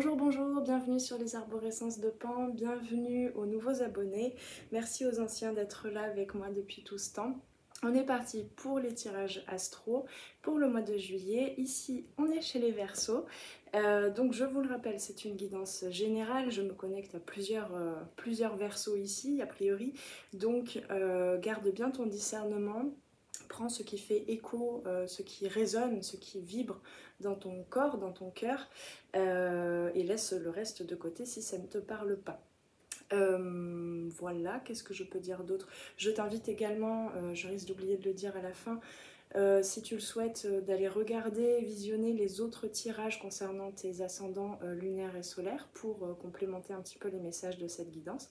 Bonjour, bonjour, bienvenue sur les arborescences de Pan, bienvenue aux nouveaux abonnés, merci aux anciens d'être là avec moi depuis tout ce temps. On est parti pour les tirages astro pour le mois de juillet. Ici, on est chez les Verseaux. Donc je vous le rappelle, c'est une guidance générale. Je me connecte à plusieurs Verseaux ici, a priori. Donc garde bien ton discernement. Prends ce qui fait écho, ce qui résonne, ce qui vibre dans ton corps, dans ton cœur, et laisse le reste de côté si ça ne te parle pas. Voilà, qu'est-ce que je peux dire d'autre? Je t'invite également, je risque d'oublier de le dire à la fin, si tu le souhaites, d'aller regarder, visionner les autres tirages concernant tes ascendants lunaires et solaires pour complémenter un petit peu les messages de cette guidance.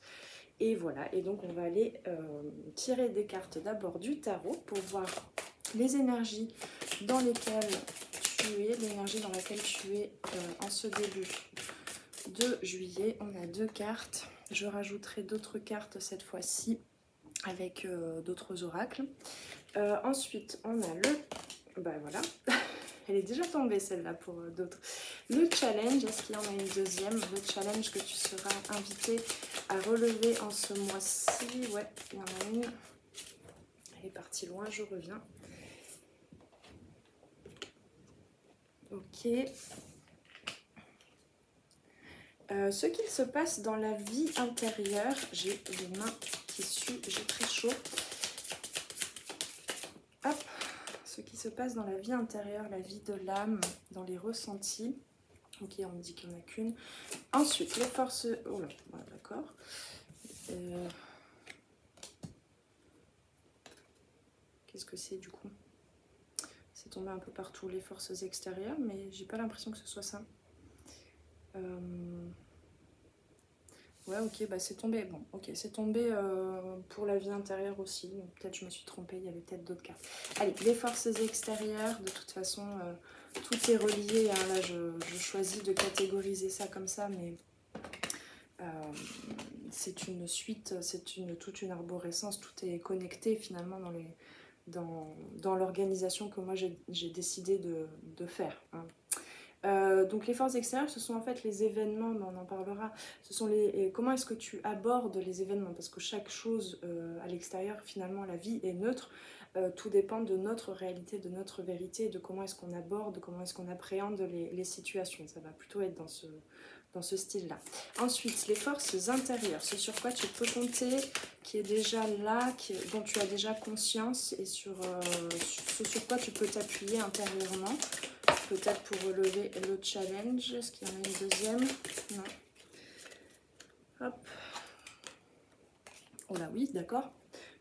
Et voilà, et donc on va aller tirer des cartes d'abord du tarot pour voir les énergies dans lesquelles tu es, l'énergie dans laquelle tu es en ce début de juillet. On a deux cartes, je rajouterai d'autres cartes cette fois-ci avec d'autres oracles. Ensuite, on a le... Bah voilà, elle est déjà tombée celle-là pour d'autres. Le challenge, est-ce qu'il y en a une deuxième? Le challenge que tu seras invité à relever en ce mois-ci. Ouais, il y en a une. Elle est partie loin, je reviens. Ok. Ce qu'il se passe dans la vie intérieure, j'ai les mains qui suent, j'ai très chaud. Hop. Ce qui se passe dans la vie intérieure, la vie de l'âme, dans les ressentis. Ok, on me dit qu'il n'y en a qu'une. Ensuite, les forces... Oh là, ouais, d'accord. Qu'est-ce que c'est du coup? C'est tombé un peu partout, les forces extérieures, mais j'ai pas l'impression que ce soit ça. Ouais, ok, bah c'est tombé. Bon, ok, c'est tombé pour la vie intérieure aussi. Peut-être je me suis trompée, il y avait peut-être d'autres cartes. Allez, les forces extérieures, de toute façon, tout est relié. Hein. Là, je choisis de catégoriser ça comme ça, mais c'est une suite, c'est toute une arborescence. Tout est connecté finalement dans l'organisation que moi j'ai décidé de faire. Hein. Donc les forces extérieures, ce sont en fait les événements, mais on en parlera. Ce sont comment est-ce que tu abordes les événements, parce que chaque chose à l'extérieur, finalement, la vie est neutre. Tout dépend de notre réalité, de notre vérité, de comment est-ce qu'on aborde, comment est-ce qu'on appréhende les situations. Ça va plutôt être dans ce style-là. Ensuite, les forces intérieures, ce sur quoi tu peux compter, qui est déjà là, dont tu as déjà conscience, et ce sur quoi tu peux t'appuyer intérieurement. Peut-être pour relever le challenge. Est-ce qu'il y en a une deuxième? Non. Hop. Oh là oui, d'accord.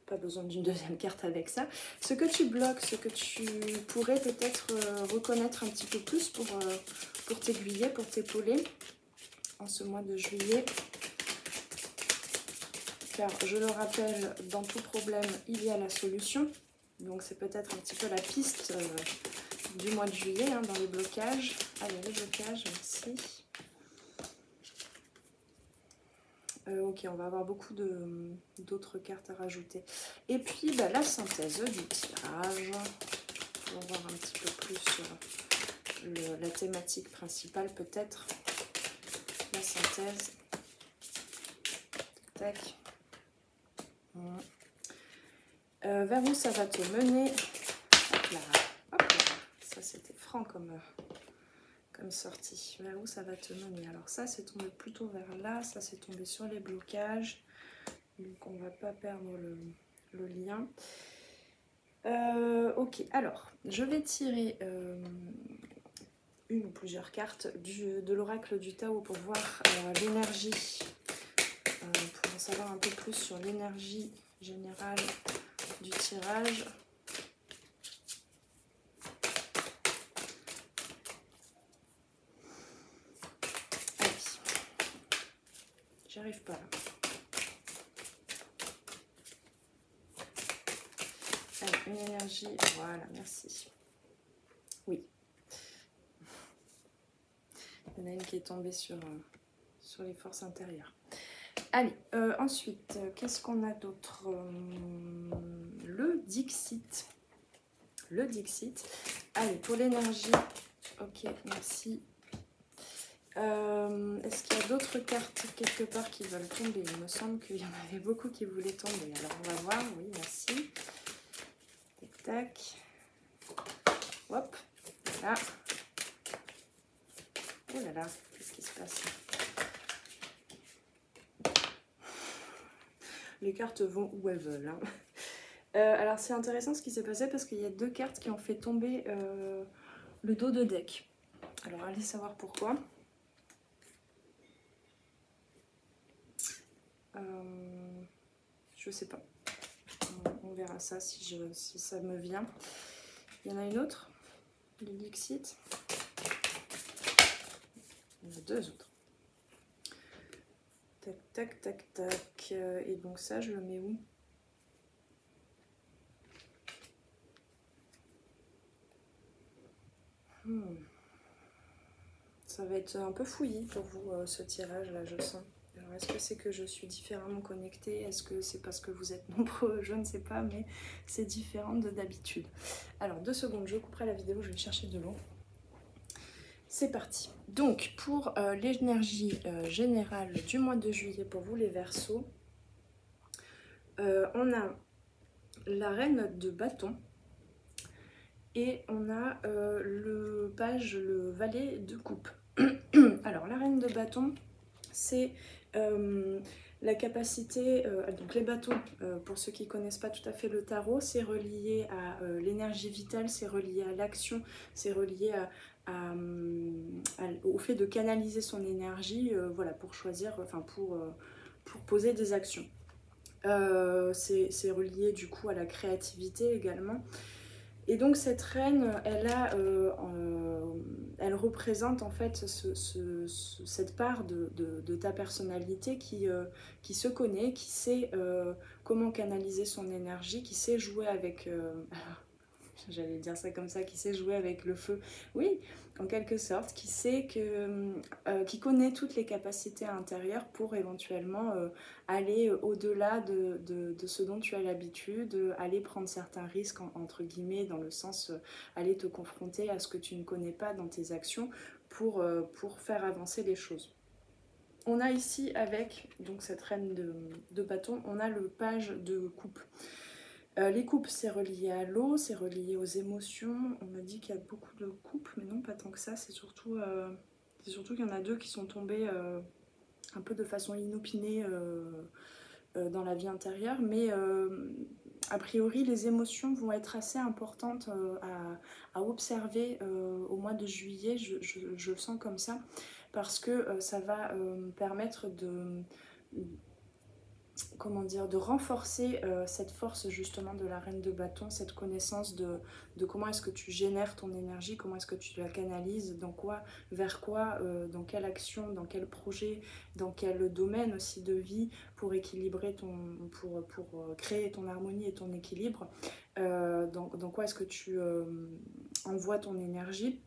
Pas besoin d'une deuxième carte avec ça. Ce que tu bloques, ce que tu pourrais peut-être reconnaître un petit peu plus pour t'aiguiller, pour t'épauler en ce mois de juillet. Car je le rappelle, dans tout problème, il y a la solution. Donc c'est peut-être un petit peu la piste du mois de juillet, hein, dans les blocages. Allez, les blocages, merci. Ok, on va avoir beaucoup d'autres cartes à rajouter. Et puis, bah, la synthèse du tirage. On va voir un petit peu plus la thématique principale, peut-être. La synthèse. Tac. Vers où ça va te mener? Hop là. Hop là. Ça, c'était franc comme sortie. Vers où ça va te mener? Alors ça, c'est tombé plutôt vers là. Ça, c'est tombé sur les blocages. Donc, on va pas perdre le lien. Ok, alors, je vais tirer une ou plusieurs cartes de l'oracle du Tao pour voir l'énergie, pour en savoir un peu plus sur l'énergie générale du tirage. Allez, j'y arrive pas là. Allez, une énergie, voilà, merci. Oui. Il y en a une qui est tombée sur les forces intérieures. Allez, ensuite, qu'est-ce qu'on a d'autre? Le Dixit. Le Dixit. Allez, pour l'énergie. Ok, merci. Est-ce qu'il y a d'autres cartes quelque part qui veulent tomber? Il me semble qu'il y en avait beaucoup qui voulaient tomber. Alors on va voir, oui, merci. Tac, tac. Hop, voilà. Oh là là, qu'est-ce qui se passe? Les cartes vont où elles veulent. Hein. Alors c'est intéressant ce qui s'est passé parce qu'il y a deux cartes qui ont fait tomber le dos de deck. Alors allez savoir pourquoi. Je sais pas. On verra ça si ça me vient. Il y en a une autre, le Dixit. Il y en a deux autres. Tac, tac, tac, tac. Et donc ça, je le mets où? Ça va être un peu fouillis pour vous, ce tirage-là, je sens. Alors, est-ce que c'est que je suis différemment connectée? Est-ce que c'est parce que vous êtes nombreux? Je ne sais pas, mais c'est différent de d'habitude. Alors, 2 secondes, je couperai la vidéo, je vais chercher de l'eau. C'est parti. Donc, pour l'énergie générale du mois de juillet pour vous, les Verseaux, on a la reine de bâton et on a le page, le valet de coupe. Alors, la reine de bâton, c'est la capacité, donc les bâtons, pour ceux qui ne connaissent pas tout à fait le tarot, c'est relié à l'énergie vitale, c'est relié à l'action, c'est relié au fait de canaliser son énergie, voilà, pour choisir, enfin pour poser des actions. C'est relié du coup à la créativité également. Et donc cette reine, elle représente en fait cette part de ta personnalité qui se connaît, qui sait comment canaliser son énergie, qui sait jouer avec... j'allais dire ça comme ça, qui sait jouer avec le feu. Oui, en quelque sorte, qui connaît toutes les capacités intérieures pour éventuellement aller au-delà de ce dont tu as l'habitude, aller prendre certains risques, entre guillemets, dans le sens aller te confronter à ce que tu ne connais pas dans tes actions pour faire avancer les choses. On a ici avec donc cette reine de bâton, on a le page de coupe. Les coupes, c'est relié à l'eau, c'est relié aux émotions. On me dit qu'il y a beaucoup de coupes, mais non, pas tant que ça. C'est surtout qu'il y en a deux qui sont tombés un peu de façon inopinée dans la vie intérieure. Mais a priori, les émotions vont être assez importantes à observer au mois de juillet. Je le sens comme ça, parce que ça va permettre comment dire, de renforcer cette force justement de la reine de bâton, cette connaissance de comment est-ce que tu génères ton énergie, comment est-ce que tu la canalises, dans quoi, vers quoi, dans quelle action, dans quel projet, dans quel domaine aussi de vie pour équilibrer pour créer ton harmonie et ton équilibre, dans quoi est-ce que tu envoies ton énergie.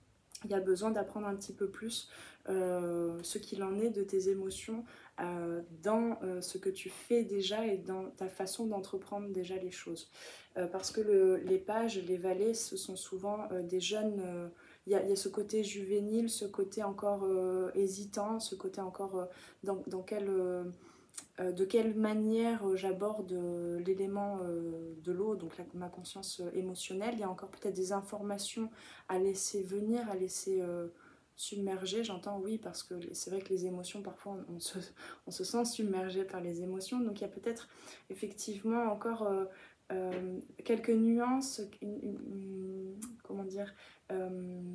Il y a besoin d'apprendre un petit peu plus ce qu'il en est de tes émotions dans ce que tu fais déjà et dans ta façon d'entreprendre déjà les choses. Parce que les pages, les valets, ce sont souvent des jeunes... Il y a ce côté juvénile, ce côté encore hésitant, ce côté encore de quelle manière j'aborde l'élément de l'eau, donc ma conscience émotionnelle. Il y a encore peut-être des informations à laisser venir, à laisser submerger. J'entends oui, parce que c'est vrai que les émotions, parfois on se sent submergé par les émotions. Donc il y a peut-être effectivement encore quelques nuances, comment dire,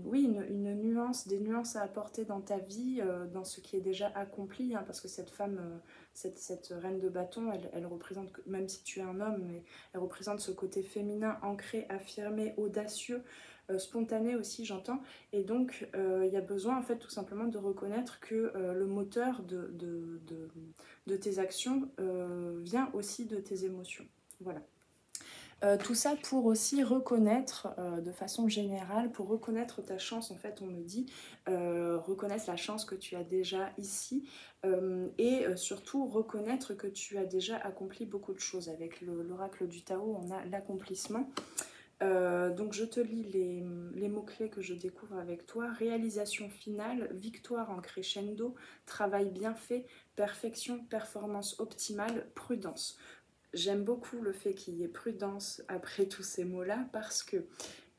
oui, une nuance, des nuances à apporter dans ta vie, dans ce qui est déjà accompli, hein, parce que cette femme, cette reine de bâton, elle représente, même si tu es un homme, mais elle représente ce côté féminin ancré, affirmé, audacieux, spontané aussi, j'entends. Et donc, il y a besoin, en fait, tout simplement de reconnaître que le moteur de tes actions vient aussi de tes émotions. Voilà. Tout ça pour aussi reconnaître de façon générale, pour reconnaître ta chance, en fait on me dit, reconnaître la chance que tu as déjà ici et surtout reconnaître que tu as déjà accompli beaucoup de choses. Avec l'oracle du Tao, on a l'accomplissement. Donc je te lis les mots-clés que je découvre avec toi. Réalisation finale, victoire en crescendo, travail bien fait, perfection, performance optimale, prudence. J'aime beaucoup le fait qu'il y ait prudence après tous ces mots-là parce que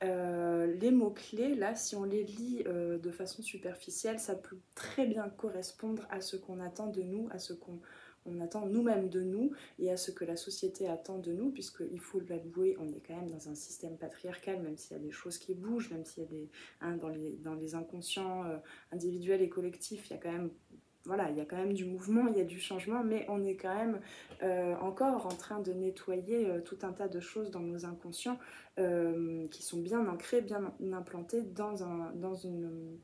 les mots-clés, là, si on les lit de façon superficielle, ça peut très bien correspondre à ce qu'on attend de nous, à ce qu'on attend nous-mêmes de nous et à ce que la société attend de nous, puisqu'il faut l'avouer, on est quand même dans un système patriarcal, même s'il y a des choses qui bougent, même s'il y a des, hein, dans les inconscients individuels et collectifs, il y a quand même voilà, il y a quand même du mouvement, il y a du changement, mais on est quand même encore en train de nettoyer tout un tas de choses dans nos inconscients qui sont bien ancrées, bien implantées dans une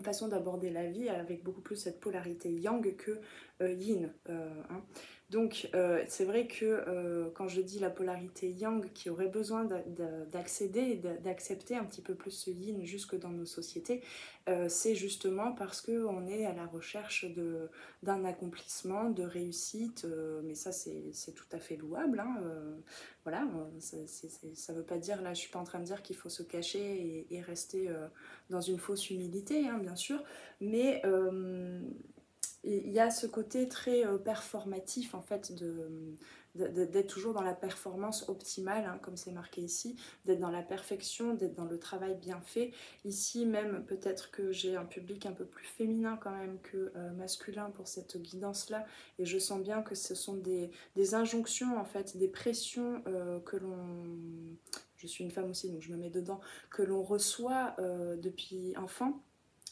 façon d'aborder la vie avec beaucoup plus cette polarité yang que yin. Hein. Donc c'est vrai que quand je dis la polarité yang qui aurait besoin d'accéder et d'accepter un petit peu plus ce yin jusque dans nos sociétés, c'est justement parce qu'on est à la recherche d'un accomplissement, de réussite, mais ça c'est tout à fait louable. Hein, voilà, ça veut pas dire, là je suis pas en train de dire qu'il faut se cacher et rester dans une fausse humilité, hein, bien sûr, mais il y a ce côté très performatif en fait d'être toujours dans la performance optimale, hein, comme c'est marqué ici, d'être dans la perfection, d'être dans le travail bien fait. Ici même, peut-être que j'ai un public un peu plus féminin quand même que masculin pour cette guidance-là, et je sens bien que ce sont des injonctions, en fait, des pressions que l'on... Je suis une femme aussi, donc je me mets dedans, que l'on reçoit depuis enfant,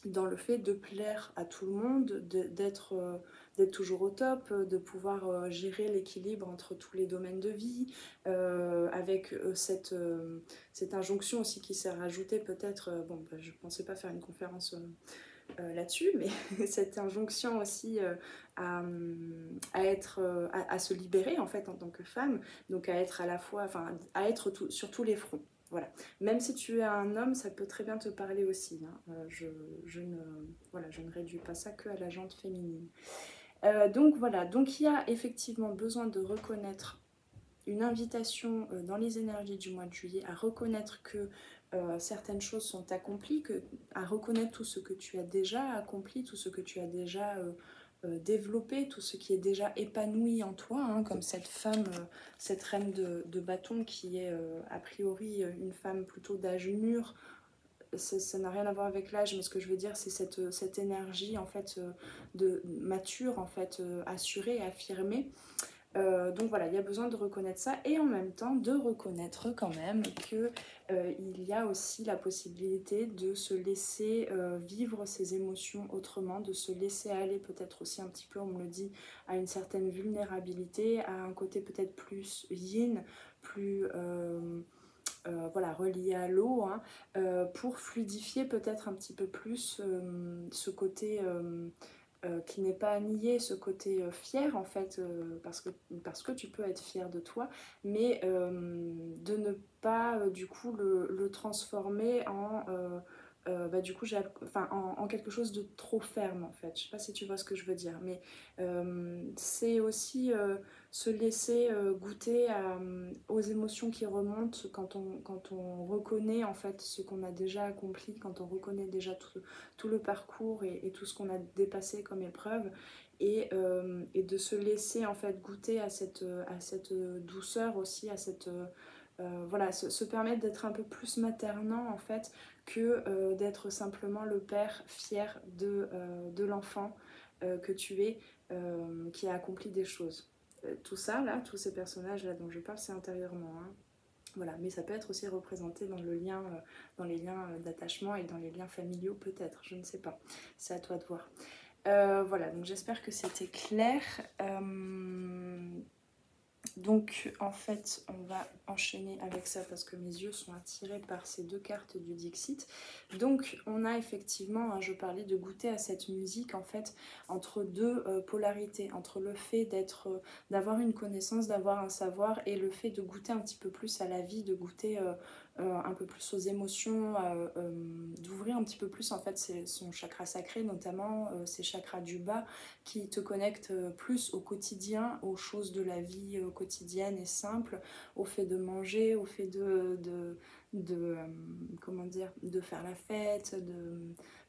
dans le fait de plaire à tout le monde, d'être toujours au top, de pouvoir gérer l'équilibre entre tous les domaines de vie, avec cette injonction aussi qui s'est rajoutée peut-être, bon bah, je ne pensais pas faire une conférence là-dessus, mais cette injonction aussi à se libérer en fait en tant que femme, donc à être à la fois, enfin à être sur tous les fronts. Voilà. Même si tu es un homme, ça peut très bien te parler aussi. Hein. Je ne réduis pas ça que à la jante féminine. Donc voilà, donc il y a effectivement besoin de reconnaître une invitation dans les énergies du mois de juillet à reconnaître que certaines choses sont accomplies, à reconnaître tout ce que tu as déjà accompli, tout ce que tu as déjà développé, tout ce qui est déjà épanoui en toi, hein, comme cette femme, cette reine de bâton qui est a priori une femme plutôt d'âge mûr. Ça n'a rien à voir avec l'âge, mais ce que je veux dire, c'est cette énergie en fait de mature, en fait assurée, affirmée. Donc voilà, il y a besoin de reconnaître ça et en même temps de reconnaître quand même que il y a aussi la possibilité de se laisser vivre ses émotions autrement, de se laisser aller peut-être aussi un petit peu, on me le dit, à une certaine vulnérabilité, à un côté peut-être plus yin, plus voilà, relié à l'eau, hein, pour fluidifier peut-être un petit peu plus ce côté qui n'est pas à nier, ce côté fier en fait, parce que tu peux être fier de toi, mais de ne pas du coup le transformer en, bah, du coup, en quelque chose de trop ferme en fait. Je sais pas si tu vois ce que je veux dire, mais c'est aussi se laisser goûter aux émotions qui remontent quand on reconnaît en fait ce qu'on a déjà accompli, quand on reconnaît déjà tout le parcours et tout ce qu'on a dépassé comme épreuve, et de se laisser en fait goûter à cette douceur aussi, à cette voilà, se permettre d'être un peu plus maternant en fait que d'être simplement le père fier de l'enfant que tu es, qui a accompli des choses. Tout ça là, tous ces personnages là dont je parle, c'est intérieurement, hein. Voilà, mais ça peut être aussi représenté dans le lien, dans les liens d'attachement et dans les liens familiaux peut-être, je ne sais pas. C'est à toi de voir. Voilà, donc j'espère que c'était clair. Donc en fait on va enchaîner avec ça parce que mes yeux sont attirés par ces deux cartes du Dixit. Donc on a effectivement, hein, je parlais de goûter à cette musique en fait entre deux polarités, entre le fait d'avoir une connaissance, d'avoir un savoir, et le fait de goûter un petit peu plus à la vie, de goûter un peu plus aux émotions, d'ouvrir un petit peu plus en fait son chakra sacré, notamment ses chakras du bas qui te connectent plus au quotidien, aux choses de la vie quotidienne et simple, au fait de manger, au fait comment dire, de faire la fête,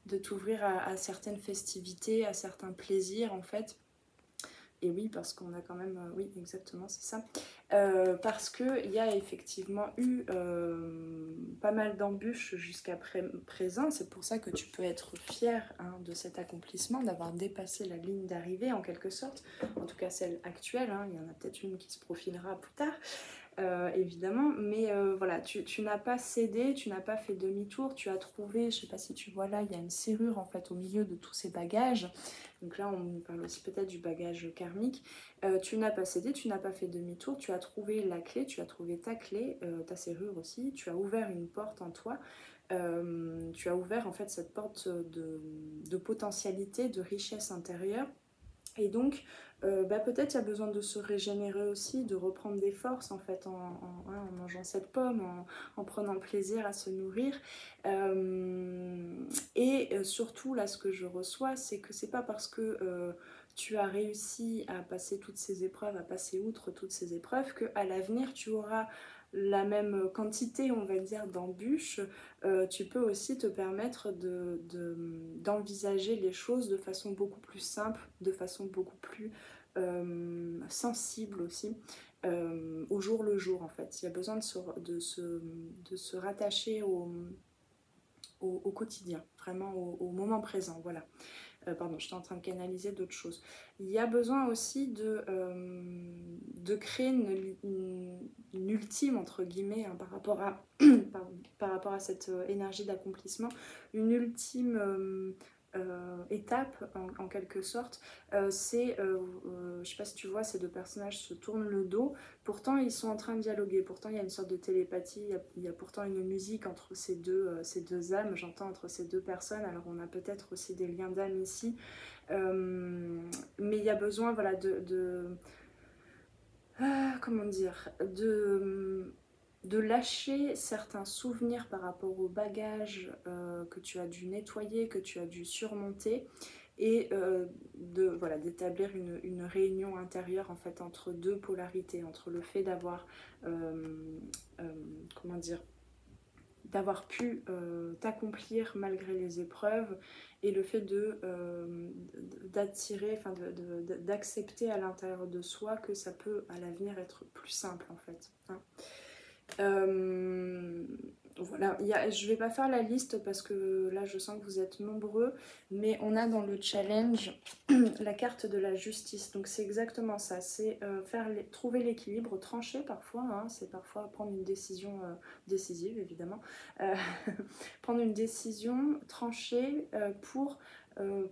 de t'ouvrir à certaines festivités, à certains plaisirs en fait. Et oui, parce qu'on a quand même, oui, exactement, c'est ça. Parce qu'il y a effectivement eu pas mal d'embûches jusqu'à présent. C'est pour ça que tu peux être fier hein, de cet accomplissement, d'avoir dépassé la ligne d'arrivée en quelque sorte. En tout cas, celle actuelle, hein. Il y en a peut-être une qui se profilera plus tard. Évidemment, mais voilà, tu n'as pas cédé, tu n'as pas fait demi-tour, tu as trouvé, je sais pas si tu vois là, il y a une serrure en fait au milieu de tous ces bagages, donc là on parle aussi peut-être du bagage karmique. Tu n'as pas cédé, tu n'as pas fait demi-tour, tu as trouvé la clé, tu as trouvé ta clé, ta serrure aussi, tu as ouvert une porte en toi. Tu as ouvert en fait cette porte de potentialité, de richesse intérieure. Et donc, peut-être il y a besoin de se régénérer aussi, de reprendre des forces en fait en mangeant cette pomme, en prenant plaisir à se nourrir. Surtout là, ce que je reçois, c'est que c'est pas parce que tu as réussi à passer toutes ces épreuves, à passer outre toutes ces épreuves, qu'à l'avenir tu auras la même quantité, on va dire, d'embûches. Tu peux aussi te permettre d'envisager les choses de façon beaucoup plus simple, de façon beaucoup plus sensible aussi, au jour le jour en fait. Il y a besoin de se rattacher au quotidien, vraiment au moment présent, voilà. Pardon, j'étais en train de canaliser d'autres choses. Il y a besoin aussi de créer une ultime, entre guillemets, hein, par rapport à, pardon, par rapport à cette énergie d'accomplissement, une ultime étape, en quelque sorte. C'est, je sais pas si tu vois, ces deux personnages se tournent le dos, pourtant ils sont en train de dialoguer, pourtant il y a une sorte de télépathie, il y a pourtant une musique entre ces deux âmes, j'entends entre ces deux personnes, alors on a peut-être aussi des liens d'âme ici, mais il y a besoin voilà, comment dire, de lâcher certains souvenirs par rapport au bagage que tu as dû nettoyer, que tu as dû surmonter, et voilà, d'établir une réunion intérieure en fait entre deux polarités, entre le fait d'avoir comment dire, d'avoir pu t'accomplir malgré les épreuves, et le fait d'attirer, enfin d'accepter à l'intérieur de soi que ça peut à l'avenir être plus simple en fait, hein. Voilà, je vais pas faire la liste parce que là je sens que vous êtes nombreux, mais on a dans le challenge la carte de la justice, donc c'est exactement ça, c'est trouver l'équilibre, trancher parfois, hein, c'est parfois prendre une décision décisive évidemment, prendre une décision tranchée pour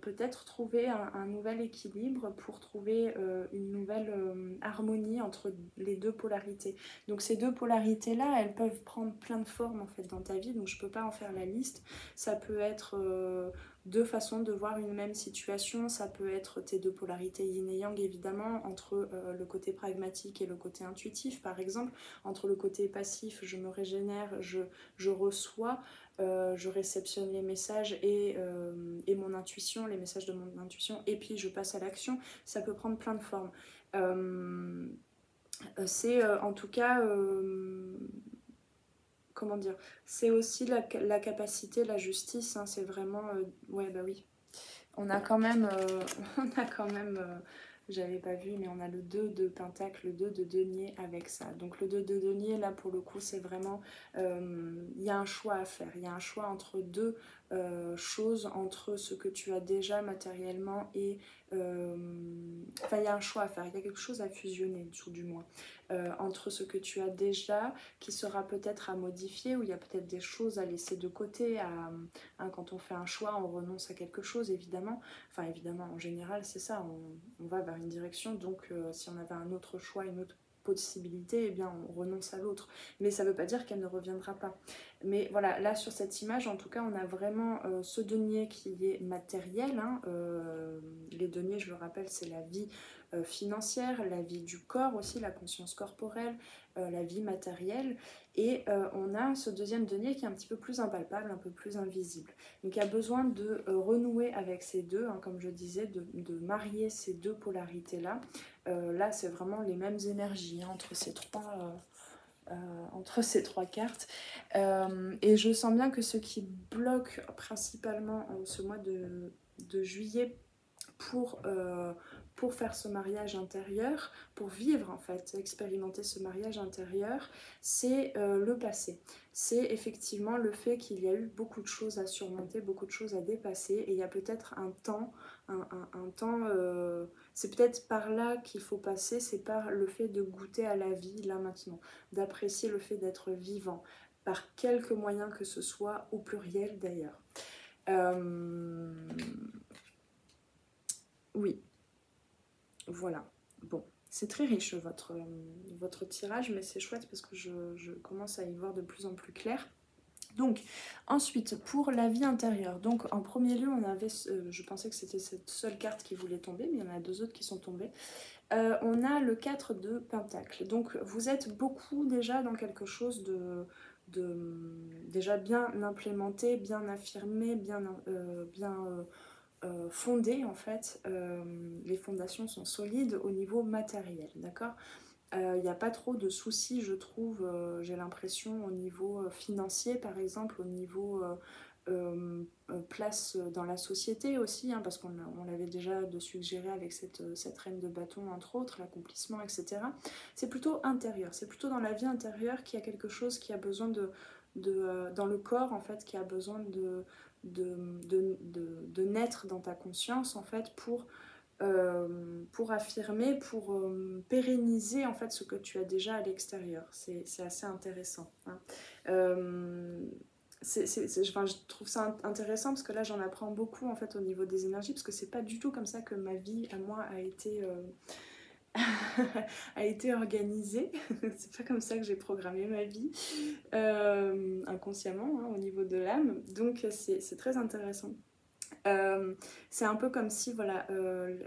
peut-être trouver un nouvel équilibre, pour trouver une nouvelle harmonie entre les deux polarités. Donc ces deux polarités-là, elles peuvent prendre plein de formes en fait dans ta vie, donc je peux pas en faire la liste. Ça peut être deux façons de voir une même situation, ça peut être tes deux polarités yin et yang évidemment, entre le côté pragmatique et le côté intuitif par exemple, entre le côté passif, je me régénère, je reçois, je réceptionne les messages et mon intuition, les messages de mon intuition, et puis je passe à l'action. Ça peut prendre plein de formes. C'est en tout cas, comment dire, c'est aussi la capacité, la justice, hein, c'est vraiment, ouais bah oui, on a quand même, j'avais pas vu, mais on a le 2 de pentacle, le 2 de denier avec ça. Donc le 2 de denier, là pour le coup, c'est vraiment, il y a un choix à faire. Il y a un choix entre deux choses, entre ce que tu as déjà matériellement et... Enfin, il y a un choix à faire, il y a quelque chose à fusionner, tout du moins. Entre ce que tu as déjà, qui sera peut-être à modifier, ou il y a peut-être des choses à laisser de côté. Hein, quand on fait un choix, on renonce à quelque chose, évidemment. Enfin, évidemment, en général, c'est ça, on va vers une direction, donc si on avait un autre choix, une autre possibilité, eh bien on renonce à l'autre, mais ça ne veut pas dire qu'elle ne reviendra pas. Mais voilà, là sur cette image en tout cas on a vraiment ce denier qui est matériel, hein, les deniers, je le rappelle, c'est la vie financière, la vie du corps aussi, la conscience corporelle, la vie matérielle. Et on a ce deuxième denier qui est un petit peu plus impalpable, un peu plus invisible. Donc il y a besoin de renouer avec ces deux, hein, comme je disais, de marier ces deux polarités-là. Là, c'est vraiment les mêmes énergies, hein, entre ces trois cartes. Et je sens bien que ce qui bloque principalement ce mois de juillet pour faire ce mariage intérieur, pour vivre en fait, expérimenter ce mariage intérieur, c'est le passé. C'est effectivement le fait qu'il y a eu beaucoup de choses à surmonter, beaucoup de choses à dépasser, et il y a peut-être un temps, c'est peut-être par là qu'il faut passer, c'est par le fait de goûter à la vie là maintenant, d'apprécier le fait d'être vivant, par quelque moyen que ce soit, au pluriel d'ailleurs. Oui, voilà. Bon, c'est très riche votre tirage, mais c'est chouette parce que je commence à y voir de plus en plus clair. Donc, ensuite, pour la vie intérieure. Donc, en premier lieu, on avait, je pensais que c'était cette seule carte qui voulait tomber, mais il y en a deux autres qui sont tombées. On a le 4 de Pentacle. Donc, vous êtes beaucoup déjà dans quelque chose déjà bien implémenté, bien affirmé, bien fondé en fait. Les fondations sont solides au niveau matériel, d'accord. Il n'y a pas trop de soucis, je trouve, j'ai l'impression, au niveau financier par exemple, au niveau place dans la société aussi, hein, parce qu'on l'avait déjà suggéré avec cette reine de bâton entre autres, l'accomplissement, etc. C'est plutôt intérieur, c'est plutôt dans la vie intérieure qu'il y a quelque chose qui a besoin dans le corps en fait, qui a besoin de naître dans ta conscience en fait pour affirmer, pour pérenniser en fait ce que tu as déjà à l'extérieur. C'est assez intéressant, hein. Enfin, je trouve ça intéressant parce que là j'en apprends beaucoup en fait au niveau des énergies, parce que c'est pas du tout comme ça que ma vie à moi a été a été organisée. C'est pas comme ça que j'ai programmé ma vie inconsciemment, hein, au niveau de l'âme. Donc c'est très intéressant. C'est un peu comme si voilà,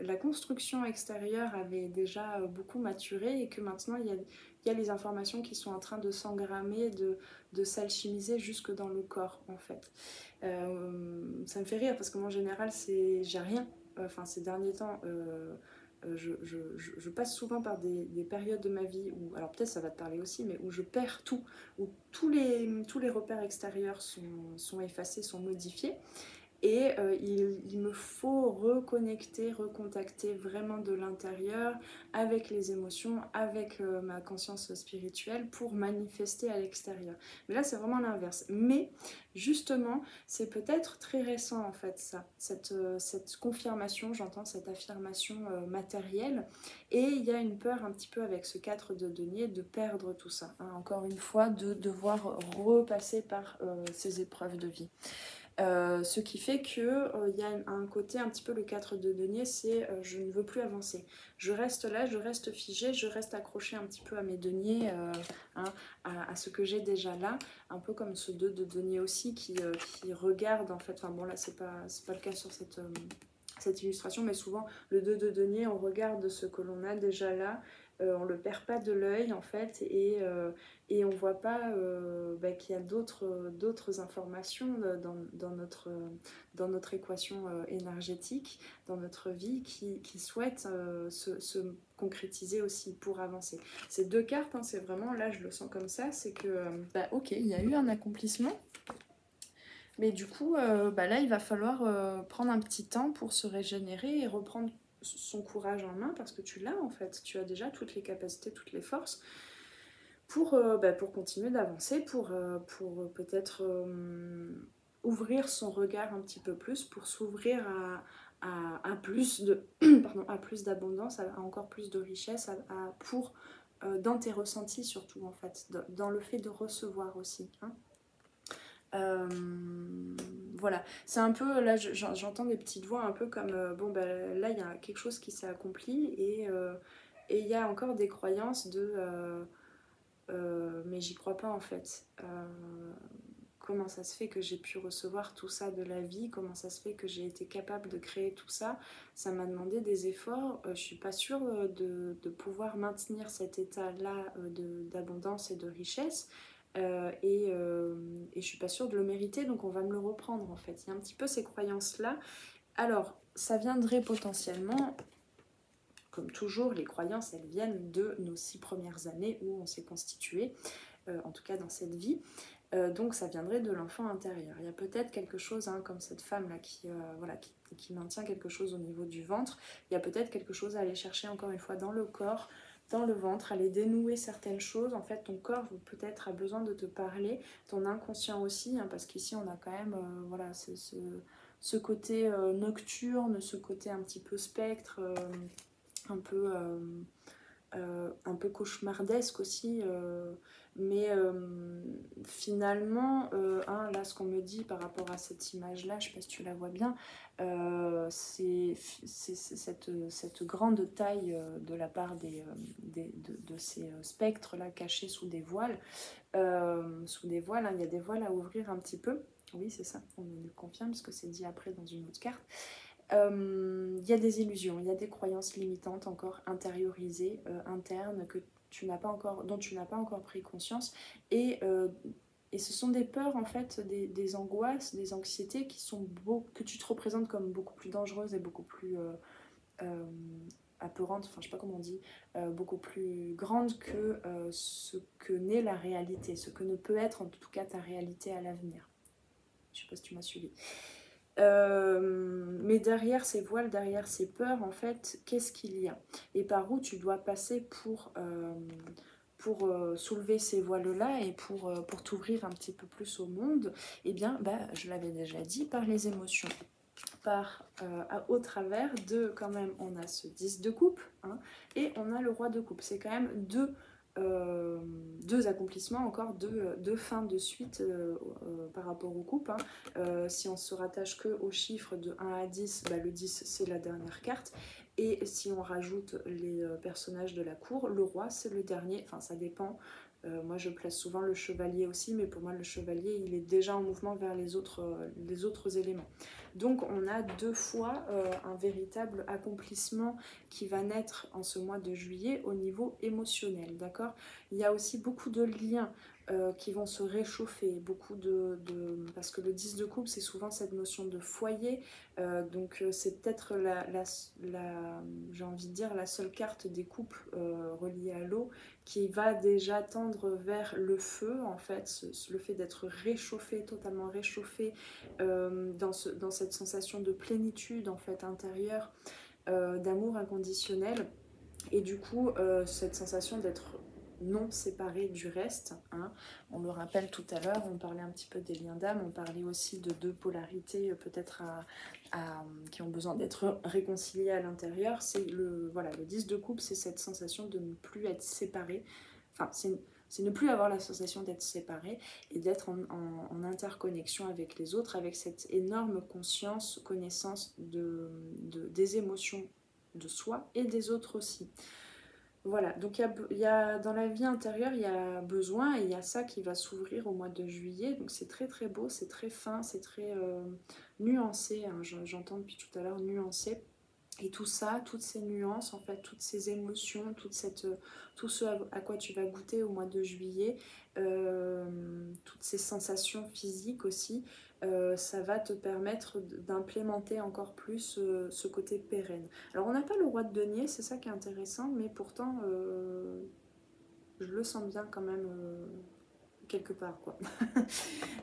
la construction extérieure avait déjà beaucoup maturé et que maintenant il y a les informations qui sont en train de s'engrammer, de s'alchimiser jusque dans le corps en fait. Ça me fait rire parce que moi en général j'ai rien, enfin ces derniers temps je passe souvent par des périodes de ma vie où, alors peut-être ça va te parler aussi, mais où je perds tout, où tous les repères extérieurs sont effacés, sont modifiés. Et il me faut reconnecter, recontacter vraiment de l'intérieur avec les émotions, avec ma conscience spirituelle pour manifester à l'extérieur. Mais là, c'est vraiment l'inverse. Mais justement, c'est peut-être très récent en fait ça, cette confirmation, j'entends cette affirmation matérielle. Et il y a une peur un petit peu avec ce 4 de denier de perdre tout ça. Hein, encore une fois, de devoir repasser par ces épreuves de vie. Ce qui fait qu'il y a un côté un petit peu le 4 de denier, c'est je ne veux plus avancer. Je reste là, je reste figée, je reste accrochée un petit peu à mes deniers, hein, à ce que j'ai déjà là. Un peu comme ce 2 de denier aussi qui regarde en fait, enfin bon là c'est pas le cas sur cette illustration, mais souvent le 2 de denier, on regarde ce que l'on a déjà là, on le perd pas de l'œil en fait, et on voit pas qu'il y a d'autres informations dans notre équation énergétique, dans notre vie, qui souhaitent se concrétiser aussi pour avancer. Ces deux cartes, hein, c'est vraiment, là je le sens comme ça, c'est que ok, il y a eu un accomplissement. Mais du coup, là, il va falloir prendre un petit temps pour se régénérer et reprendre son courage en main, parce que tu l'as en fait. Tu as déjà toutes les capacités, toutes les forces pour continuer d'avancer, pour peut-être ouvrir son regard un petit peu plus, pour s'ouvrir à plus à plus d'abondance, à encore plus de richesse, dans tes ressentis surtout en fait, dans le fait de recevoir aussi, hein. Voilà, c'est un peu, là j'entends des petites voix un peu comme, là il y a quelque chose qui s'est accompli, et il y a encore des croyances mais j'y crois pas en fait. comment ça se fait que j'ai pu recevoir tout ça de la vie, comment ça se fait que j'ai été capable de créer tout ça. Ça m'a demandé des efforts. Je suis pas sûre de pouvoir maintenir cet état-là d'abondance et de richesse. Et je suis pas sûre de le mériter, donc on va me le reprendre en fait. Il y a un petit peu ces croyances-là. Alors, ça viendrait potentiellement, comme toujours, les croyances, elles viennent de nos 6 premières années où on s'est constitué, en tout cas dans cette vie. Donc ça viendrait de l'enfant intérieur. Il y a peut-être quelque chose, hein, comme cette femme-là voilà, qui maintient quelque chose au niveau du ventre. Il y a peut-être quelque chose à aller chercher encore une fois dans le corps, dans le ventre, aller dénouer certaines choses. En fait, ton corps peut-être a besoin de te parler, ton inconscient aussi, hein, parce qu'ici on a quand même voilà, ce côté nocturne, ce côté un petit peu spectre, un peu cauchemardesque aussi, mais finalement, hein, là ce qu'on me dit par rapport à cette image là, je sais pas si tu la vois bien, c'est cette grande taille de la part de ces spectres là cachés sous des voiles, hein, il y a des voiles à ouvrir un petit peu, oui c'est ça, on me le confirme parce que c'est dit après dans une autre carte. Il y a des illusions, il y a des croyances limitantes encore intériorisées, internes, dont tu n'as pas encore pris conscience. Et ce sont des peurs, en fait, des angoisses, des anxiétés que tu te représentes comme beaucoup plus dangereuses et beaucoup plus apeurantes, enfin je sais pas comment on dit, beaucoup plus grandes que ce que n'est la réalité, ce que ne peut être en tout cas ta réalité à l'avenir. Je sais pas si tu m'as suivi. Mais derrière ces voiles, derrière ces peurs, en fait, qu'est-ce qu'il y a? Et par où tu dois passer pour soulever ces voiles-là et pour t'ouvrir un petit peu plus au monde? Eh bien, bah, je l'avais déjà dit, par les émotions. Au travers de, quand même, on a ce 10 de coupe, hein, et on a le roi de coupe. C'est quand même deux accomplissements, encore deux fins de suite par rapport aux coupes, hein. Si on se rattache que aux chiffres de 1 à 10, bah, le 10 c'est la dernière carte, et si on rajoute les personnages de la cour, le roi c'est le dernier, enfin ça dépend. Moi je place souvent le chevalier aussi, mais pour moi le chevalier il est déjà en mouvement vers les autres éléments. Donc on a 2 fois un véritable accomplissement qui va naître en ce mois de juillet au niveau émotionnel, d'accord? Il y a aussi beaucoup de liens qui vont se réchauffer, parce que le 10 de coupe c'est souvent cette notion de foyer, donc c'est peut-être j'ai envie de dire la seule carte des couples reliée à l'eau qui va déjà tendre vers le feu, en fait, le fait d'être réchauffé, totalement réchauffé, dans cette sensation de plénitude en fait intérieure, d'amour inconditionnel, et du coup cette sensation d'être non séparé du reste, hein. On le rappelle tout à l'heure, on parlait un petit peu des liens d'âme, on parlait aussi de 2 polarités peut-être qui ont besoin d'être réconciliées à l'intérieur. C'est le 10 de coupe, c'est cette sensation de ne plus être séparé, enfin c'est ne plus avoir la sensation d'être séparé et d'être en interconnexion avec les autres, avec cette énorme conscience, connaissance des émotions de soi et des autres aussi. Voilà, donc dans la vie intérieure, il y a besoin, et il y a ça qui va s'ouvrir au mois de juillet. Donc c'est très très beau, c'est très fin, c'est très nuancé, hein, j'entends depuis tout à l'heure nuancé. Et tout ça, toutes ces nuances, en fait, toutes ces émotions, tout ce à quoi tu vas goûter au mois de juillet, toutes ces sensations physiques aussi, ça va te permettre d'implémenter encore plus ce côté pérenne. Alors on n'a pas le roi de denier, c'est ça qui est intéressant, mais pourtant je le sens bien quand même quelque part, quoi.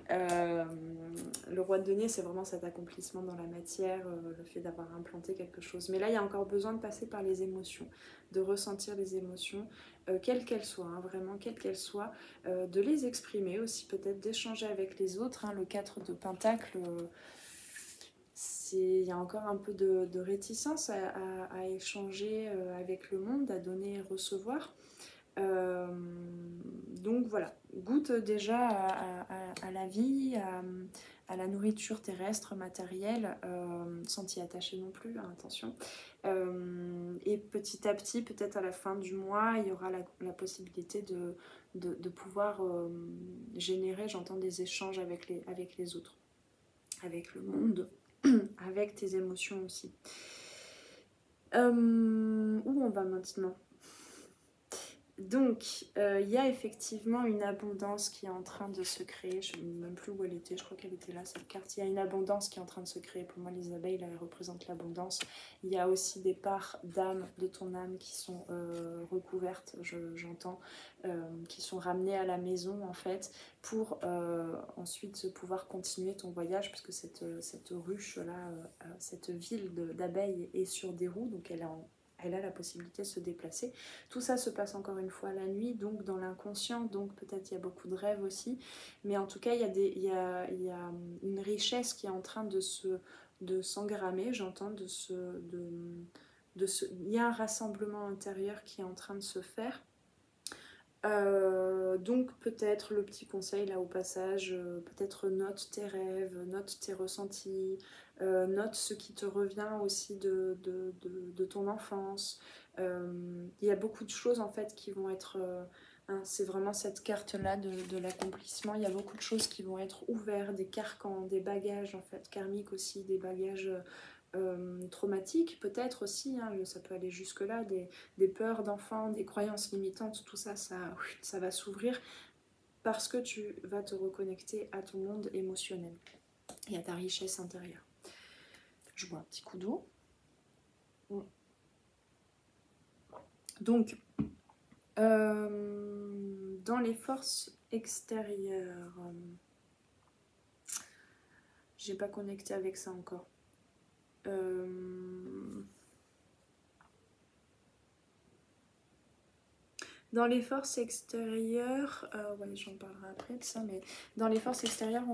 Le roi de denier, c'est vraiment cet accomplissement dans la matière, le fait d'avoir implanté quelque chose. Mais là, il y a encore besoin de passer par les émotions, de ressentir les émotions, quelles qu'elles soient, hein, vraiment quelles qu'elles soient, de les exprimer aussi, peut-être d'échanger avec les autres, hein. Le 4 de Pentacle, il y a encore un peu de réticence à échanger avec le monde, à donner et recevoir. Donc voilà, goûte déjà à la vie, à la nourriture terrestre, matérielle, sans t'y attacher non plus, hein, attention. Et petit à petit, peut-être à la fin du mois, il y aura la possibilité de pouvoir générer, j'entends, des échanges avec les autres, avec le monde, avec tes émotions aussi. Où on va maintenant? Donc, il y a effectivement une abondance qui est en train de se créer. Je ne sais même plus où elle était, je crois qu'elle était là, cette carte. Il y a une abondance qui est en train de se créer. Pour moi, les abeilles, là, elles représentent l'abondance. Il y a aussi des parts d'âme, de ton âme, qui sont recouvertes, j'entends, qui sont ramenées à la maison, en fait, pour ensuite pouvoir continuer ton voyage, puisque cette ruche-là, cette ville d'abeilles est sur des roues, donc elle a la possibilité de se déplacer. Tout ça se passe encore une fois la nuit, donc dans l'inconscient, donc peut-être il y a beaucoup de rêves aussi, mais en tout cas il y a une richesse qui est en train de s'engrammer, j'entends, il y a un rassemblement intérieur qui est en train de se faire. Donc peut-être le petit conseil là au passage, peut-être note tes rêves, note tes ressentis, note ce qui te revient aussi de ton enfance. Il y a beaucoup de choses en fait qui vont être, c'est vraiment cette carte là de l'accomplissement, il y a beaucoup de choses qui vont être ouvertes, des carcans, des bagages en fait, karmiques aussi, des bagages traumatiques peut-être aussi, hein, ça peut aller jusque là, des peurs d'enfants, des croyances limitantes, tout ça, ça va s'ouvrir parce que tu vas te reconnecter à ton monde émotionnel et à ta richesse intérieure. Je bois un petit coup d'eau. Donc, dans les forces extérieures, j'ai pas connecté avec ça encore. Dans les forces extérieures, ouais, j'en parlerai après de ça, mais dans les forces extérieures,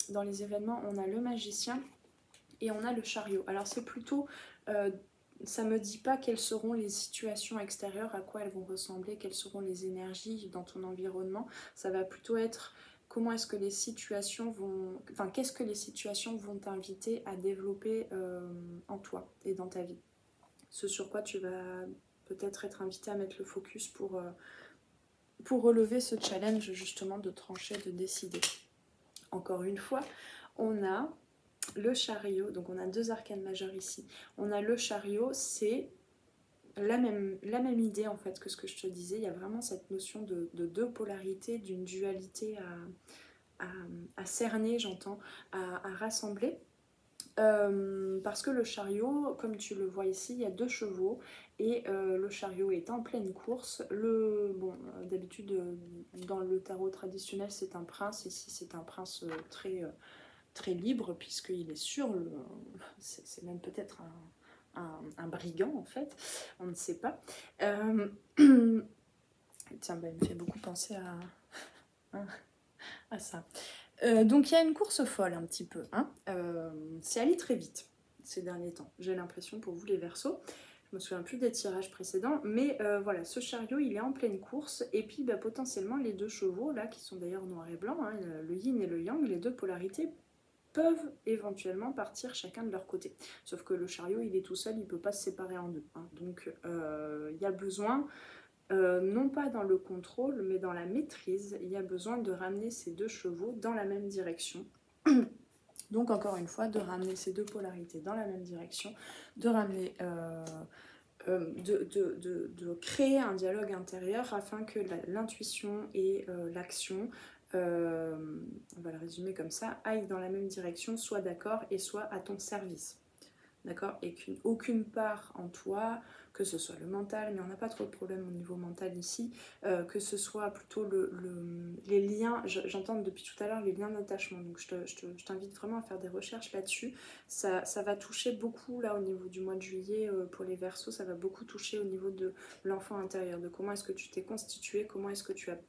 dans les événements, on a le magicien et on a le chariot. Alors c'est plutôt, ça me dit pas quelles seront les situations extérieures, à quoi elles vont ressembler, quelles seront les énergies dans ton environnement. Ça va plutôt être comment est-ce que les situations vont, enfin qu'est-ce que les situations vont t'inviter à développer en toi et dans ta vie. Ce sur quoi tu vas peut-être être invité à mettre le focus pour relever ce challenge justement de trancher, de décider. Encore une fois, on a le chariot, donc on a deux arcanes majeures ici. On a le chariot, c'est la même idée en fait que ce que je te disais. Il y a vraiment cette notion de deux polarités, d'une dualité à cerner, j'entends, à rassembler. Parce que le chariot, comme tu le vois ici, il y a deux chevaux et le chariot est en pleine course. D'habitude, dans le tarot traditionnel, c'est un prince. Ici, c'est un prince très libre, puisqu'il est c'est même peut-être un brigand, en fait. On ne sait pas. Tiens, il me fait beaucoup penser à ça. Donc il y a une course folle un petit peu, hein. C'est allé très vite ces derniers temps, j'ai l'impression, pour vous les Verseaux. Je me souviens plus des tirages précédents, mais voilà, ce chariot il est en pleine course, et puis potentiellement les deux chevaux là, qui sont d'ailleurs noir et blanc, hein, le yin et le yang, les deux polarités peuvent éventuellement partir chacun de leur côté. Sauf que le chariot il est tout seul, il peut pas se séparer en deux, hein. Donc il y a besoin, non pas dans le contrôle, mais dans la maîtrise, il y a besoin de ramener ces deux chevaux dans la même direction. Donc encore une fois, de ramener ces deux polarités dans la même direction, de ramener, de créer un dialogue intérieur afin que l'intuition et l'action, on va le résumer comme ça, aillent dans la même direction, soit d'accord et soit à ton service. D'accord? Et qu'aucune part en toi, que ce soit le mental, mais on n'a pas trop de problème au niveau mental ici, que ce soit plutôt les liens, j'entends depuis tout à l'heure les liens d'attachement, donc je t'invite vraiment à faire des recherches là-dessus. Ça va toucher beaucoup là au niveau du mois de juillet pour les Verseaux, ça va beaucoup toucher au niveau de l'enfant intérieur, de comment est-ce que tu t'es constitué, comment est-ce que tu as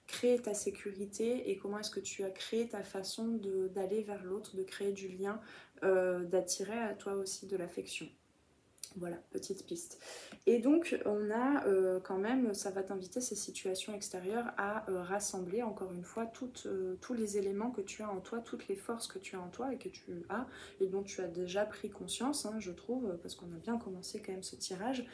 créé ta sécurité et comment est-ce que tu as créé ta façon d'aller vers l'autre, de créer du lien, d'attirer à toi aussi de l'affection. Voilà, petite piste. Et donc, on a quand même, ça va t'inviter ces situations extérieures à rassembler, encore une fois, tous les éléments que tu as en toi, toutes les forces que tu as en toi et que tu as, et dont tu as déjà pris conscience, hein, je trouve, parce qu'on a bien commencé quand même ce tirage.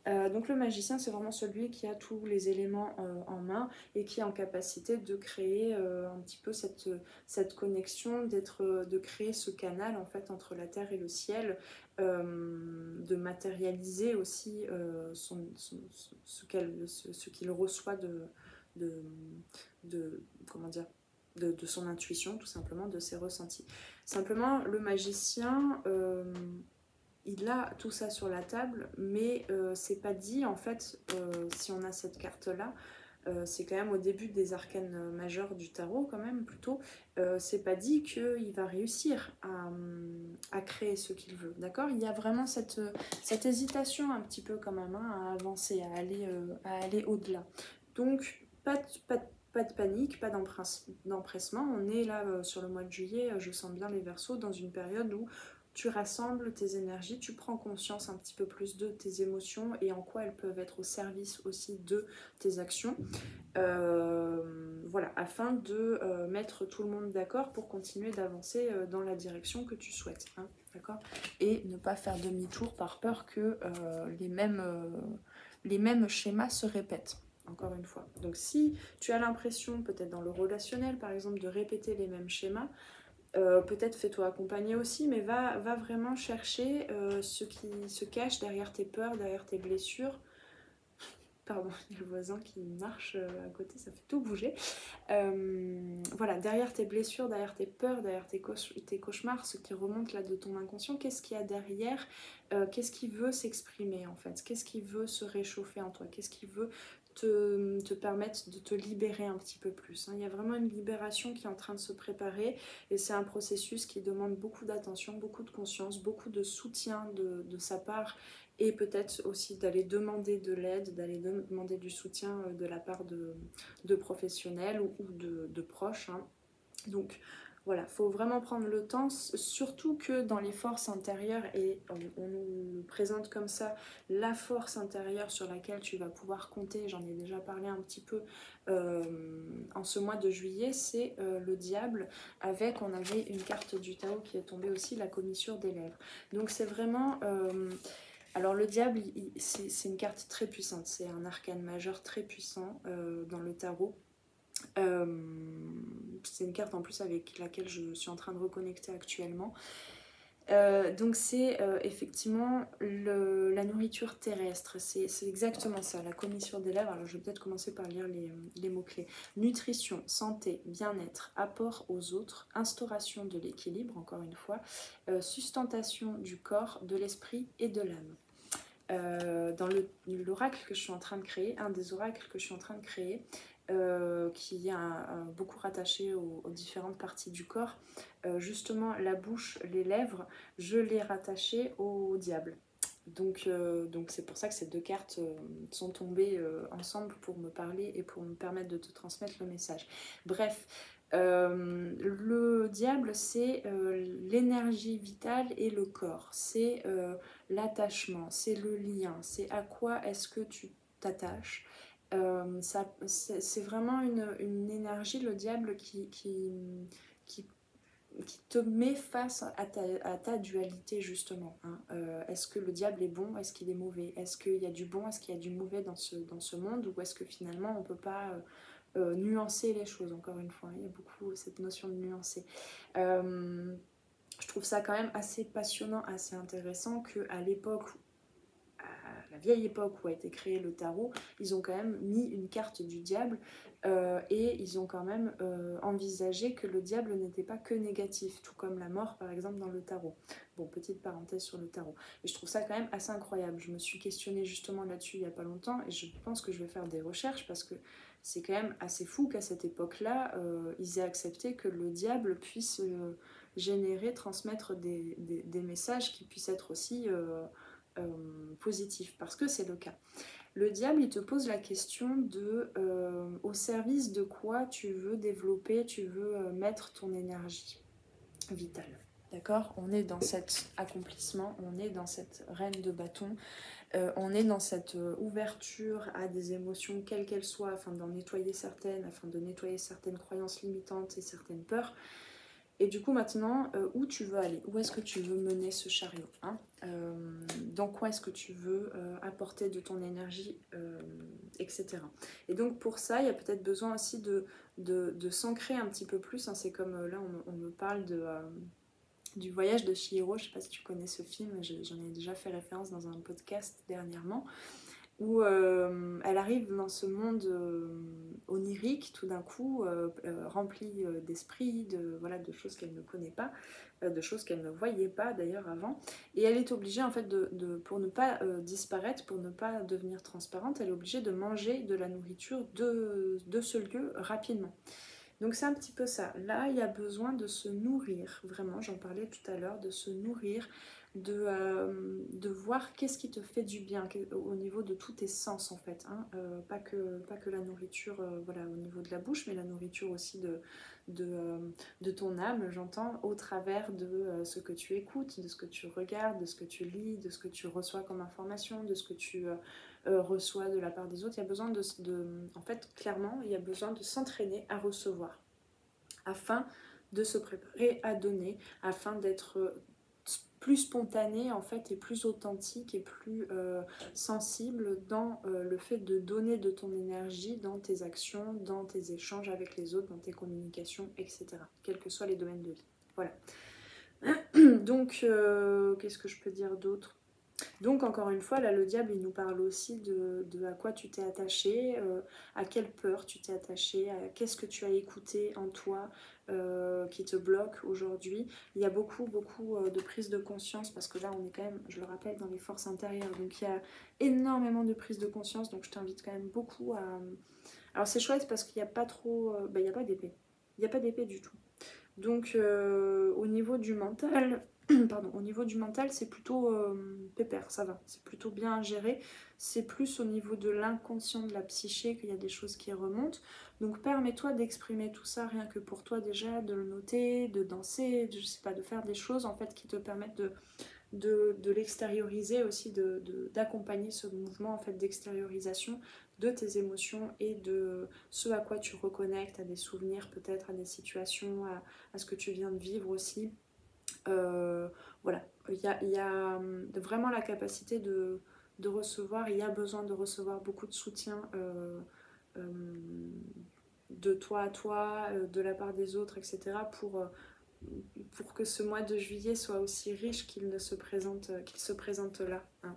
Donc le magicien, c'est vraiment celui qui a tous les éléments en main et qui est en capacité de créer un petit peu cette connexion, de créer ce canal en fait entre la terre et le ciel, de matérialiser aussi ce qu'il reçoit de, comment dire, de son intuition, tout simplement, de ses ressentis. Simplement, le magicien, il a tout ça sur la table, mais c'est pas dit, en fait, si on a cette carte-là, c'est quand même au début des arcanes majeurs du tarot, quand même, plutôt, c'est pas dit qu'il va réussir à créer ce qu'il veut, d'accord? Il y a vraiment cette hésitation un petit peu quand même, hein, à avancer, à aller au-delà. Donc, pas de panique, pas d'empressement. On est là sur le mois de juillet, je sens bien les Verseaux, dans une période où tu rassembles tes énergies, tu prends conscience un petit peu plus de tes émotions et en quoi elles peuvent être au service aussi de tes actions. Voilà, afin de mettre tout le monde d'accord pour continuer d'avancer dans la direction que tu souhaites, hein, d'accord? Et ne pas faire demi-tour par peur que les mêmes schémas se répètent. Encore une fois. Donc si tu as l'impression, peut-être dans le relationnel par exemple, de répéter les mêmes schémas, peut-être fais-toi accompagner aussi, mais va vraiment chercher ce qui se cache derrière tes peurs, derrière tes blessures. Pardon, il y a le voisin qui marche à côté, ça fait tout bouger. Voilà, derrière tes blessures, derrière tes peurs, derrière tes cauchemars, ce qui remonte là de ton inconscient, qu'est-ce qu'il y a derrière? Qu'est-ce qui veut s'exprimer en fait? Qu'est-ce qui veut se réchauffer en toi? Qu'est-ce qui veut te permettre de te libérer un petit peu plus, hein? Il y a vraiment une libération qui est en train de se préparer et c'est un processus qui demande beaucoup d'attention, beaucoup de conscience, beaucoup de soutien de sa part et peut-être aussi d'aller demander de l'aide, d'aller demander du soutien de la part de professionnels ou de proches, hein. Donc voilà, il faut vraiment prendre le temps, surtout que dans les forces intérieures, et on nous le présente comme ça, la force intérieure sur laquelle tu vas pouvoir compter, j'en ai déjà parlé un petit peu en ce mois de juillet, c'est le diable, avec, on avait une carte du Tao qui est tombée aussi, la commissure des lèvres. Donc c'est vraiment... alors le diable, c'est une carte très puissante, c'est un arcane majeur très puissant dans le tarot. C'est une carte en plus avec laquelle je suis en train de reconnecter actuellement. Donc c'est effectivement la nourriture terrestre, c'est exactement ça, la commissure des lèvres. Alors je vais peut-être commencer par lire les mots-clés. Nutrition, santé, bien-être, apport aux autres, instauration de l'équilibre, encore une fois, sustentation du corps, de l'esprit et de l'âme. Dans l'oracle que je suis en train de créer, un des oracles que je suis en train de créer, qui est beaucoup rattaché aux différentes parties du corps, justement la bouche, les lèvres, je l'ai rattaché au diable. Donc c'est pour ça que ces deux cartes sont tombées ensemble pour me parler et pour me permettre de te transmettre le message. Bref, le diable, c'est l'énergie vitale et le corps, c'est l'attachement, c'est le lien, c'est à quoi est-ce que tu t'attaches. C'est vraiment une énergie, le diable, qui te met face à ta dualité justement, hein. Est-ce que le diable est bon? Est-ce qu'il est mauvais? Est-ce qu'il y a du bon? Est-ce qu'il y a du mauvais dans ce monde? Ou est-ce que finalement on ne peut pas nuancer les choses? Encore une fois, il y a beaucoup cette notion de nuancer. Je trouve ça quand même assez passionnant, assez intéressant qu'à l'époque, la vieille époque où a été créé le tarot, ils ont quand même mis une carte du diable et ils ont quand même envisagé que le diable n'était pas que négatif, tout comme la mort par exemple dans le tarot. Bon, petite parenthèse sur le tarot. Et je trouve ça quand même assez incroyable. Je me suis questionnée justement là-dessus il n'y a pas longtemps et je pense que je vais faire des recherches parce que c'est quand même assez fou qu'à cette époque-là, ils aient accepté que le diable puisse générer, transmettre des messages qui puissent être aussi... positif, parce que c'est le cas. Le diable, il te pose la question de au service de quoi tu veux développer, tu veux mettre ton énergie vitale. d'accord? On est dans cet accomplissement, on est dans cette reine de bâton, on est dans cette ouverture à des émotions, quelles qu'elles soient, afin d'en nettoyer certaines, afin de nettoyer certaines croyances limitantes et certaines peurs. Et du coup maintenant, où tu veux aller? Où est-ce que tu veux mener ce chariot, hein? Dans quoi est-ce que tu veux apporter de ton énergie, etc. Et donc pour ça, il y a peut-être besoin aussi de s'ancrer un petit peu plus, hein. C'est comme là, on me parle du voyage de Chihiro. Je ne sais pas si tu connais ce film, j'en ai déjà fait référence dans un podcast dernièrement, où elle arrive dans ce monde onirique tout d'un coup, rempli d'esprit, voilà, de choses qu'elle ne connaît pas, de choses qu'elle ne voyait pas d'ailleurs avant, et elle est obligée en fait pour ne pas disparaître, pour ne pas devenir transparente, elle est obligée de manger de la nourriture de ce lieu rapidement. Donc c'est un petit peu ça. Là, il y a besoin de se nourrir, vraiment, j'en parlais tout à l'heure, de se nourrir, de voir qu'est-ce qui te fait du bien au niveau de tous tes sens en fait, hein. Pas que la nourriture, voilà, au niveau de la bouche, mais la nourriture aussi de ton âme, j'entends, au travers de ce que tu écoutes, de ce que tu regardes, de ce que tu lis, de ce que tu reçois comme information, de ce que tu reçoit de la part des autres. Il y a besoin en fait, clairement, il y a besoin de s'entraîner à recevoir, afin de se préparer à donner, afin d'être plus spontané en fait, et plus authentique et plus sensible dans le fait de donner de ton énergie dans tes actions, dans tes échanges avec les autres, dans tes communications, etc. Quels que soient les domaines de vie. Voilà. Donc, qu'est-ce que je peux dire d'autre? Donc encore une fois, là le diable il nous parle aussi de à quoi tu t'es attaché, à quelle peur tu t'es attaché, à qu'est-ce que tu as écouté en toi qui te bloque aujourd'hui. Il y a beaucoup de prise de conscience, parce que là on est quand même, je le rappelle, dans les forces intérieures, donc il y a énormément de prise de conscience, donc je t'invite quand même beaucoup à... Alors c'est chouette parce qu'il n'y a pas trop... il n'y a pas d'épée, il n'y a pas d'épée du tout. Donc au niveau du mental... Pardon, au niveau du mental, c'est plutôt pépère, ça va, c'est plutôt bien géré. C'est plus au niveau de l'inconscient, de la psyché, qu'il y a des choses qui remontent. Donc permets-toi d'exprimer tout ça rien que pour toi déjà, de le noter, de danser, je sais pas, de faire des choses en fait qui te permettent de l'extérioriser aussi, d'accompagner ce mouvement en fait d'extériorisation de tes émotions et de ce à quoi tu reconnectes, à des souvenirs peut-être, à des situations, à ce que tu viens de vivre aussi. Voilà, il y a vraiment la capacité de recevoir, il y a besoin de recevoir beaucoup de soutien de toi à toi, de la part des autres, etc. Pour que ce mois de juillet soit aussi riche qu'il se présente là, hein,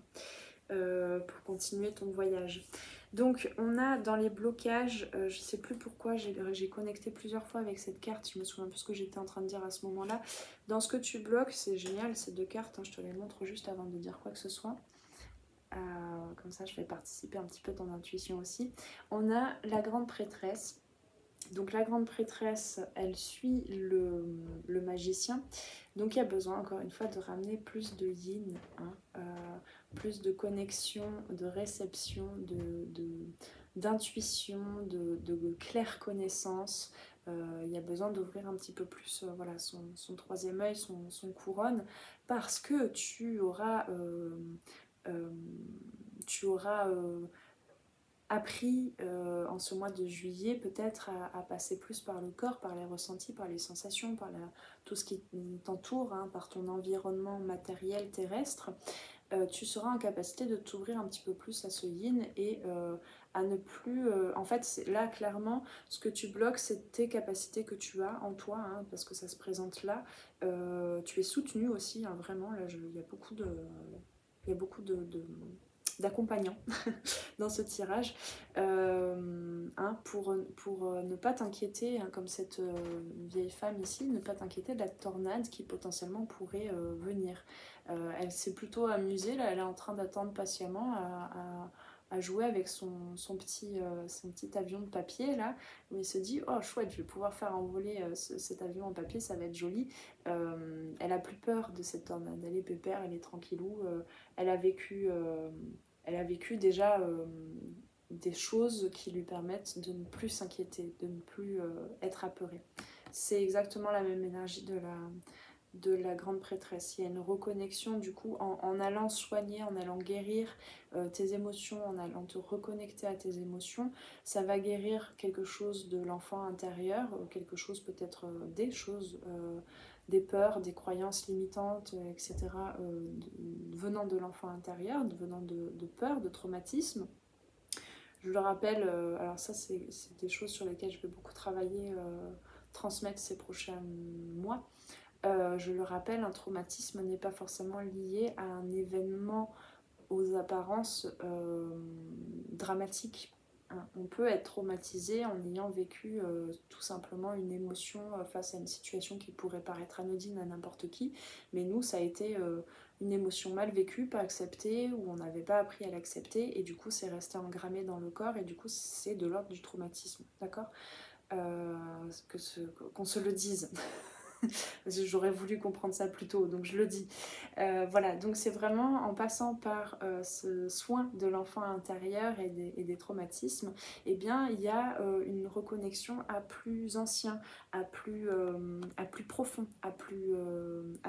pour continuer ton voyage. Donc on a dans les blocages, je sais plus pourquoi j'ai connecté plusieurs fois avec cette carte, je me souviens plus ce que j'étais en train de dire à ce moment là. Dans ce que tu bloques, c'est génial ces deux cartes, hein, je te les montre juste avant de dire quoi que ce soit, comme ça je vais participer un petit peu dans l'intuition aussi. On a la grande prêtresse. Donc la grande prêtresse, elle suit le magicien. Donc il y a besoin encore une fois de ramener plus de yin, hein, plus de connexion, de réception, d'intuition, de claire connaissance. Il y a besoin d'ouvrir un petit peu plus voilà, son troisième œil, son couronne, parce que tu auras appris en ce mois de juillet peut-être à passer plus par le corps, par les ressentis, par les sensations, par tout ce qui t'entoure, hein, par ton environnement matériel terrestre. Tu seras en capacité de t'ouvrir un petit peu plus à ce yin et à ne plus... en fait, là, clairement, ce que tu bloques, c'est tes capacités que tu as en toi, hein, parce que ça se présente là. Tu es soutenu aussi, hein, vraiment, là, il y a beaucoup d'accompagnants dans ce tirage, hein, pour ne pas t'inquiéter, hein, comme cette vieille femme ici, ne pas t'inquiéter de la tornade qui potentiellement pourrait venir. Elle s'est plutôt amusée, là, elle est en train d'attendre patiemment à jouer avec son petit avion de papier là, où il se dit oh chouette, je vais pouvoir faire envoler cet avion en papier, ça va être joli. Elle a plus peur de cette tornade, elle est pépère, elle est tranquillou, elle a vécu déjà des choses qui lui permettent de ne plus s'inquiéter, de ne plus être apeurée. C'est exactement la même énergie de la grande prêtresse. Il y a une reconnexion du coup en allant soigner, en allant guérir tes émotions, en allant te reconnecter à tes émotions. Ça va guérir quelque chose de l'enfant intérieur, quelque chose peut-être des choses, des peurs, des croyances limitantes, etc. Venant de l'enfant intérieur, venant de peurs, de traumatismes. Je le rappelle, alors ça c'est des choses sur lesquelles je vais beaucoup travailler, transmettre ces prochains mois. Je le rappelle, un traumatisme n'est pas forcément lié à un événement aux apparences dramatiques. Hein. On peut être traumatisé en ayant vécu tout simplement une émotion face à une situation qui pourrait paraître anodine à n'importe qui, mais nous ça a été une émotion mal vécue, pas acceptée, ou on n'avait pas appris à l'accepter, et du coup c'est resté engrammé dans le corps, et du coup c'est de l'ordre du traumatisme, d'accord, qu'on se le dise. J'aurais voulu comprendre ça plus tôt, donc je le dis. Voilà, donc c'est vraiment en passant par ce soin de l'enfant intérieur et des traumatismes, eh bien il y a une reconnexion à plus ancien, à plus profond, à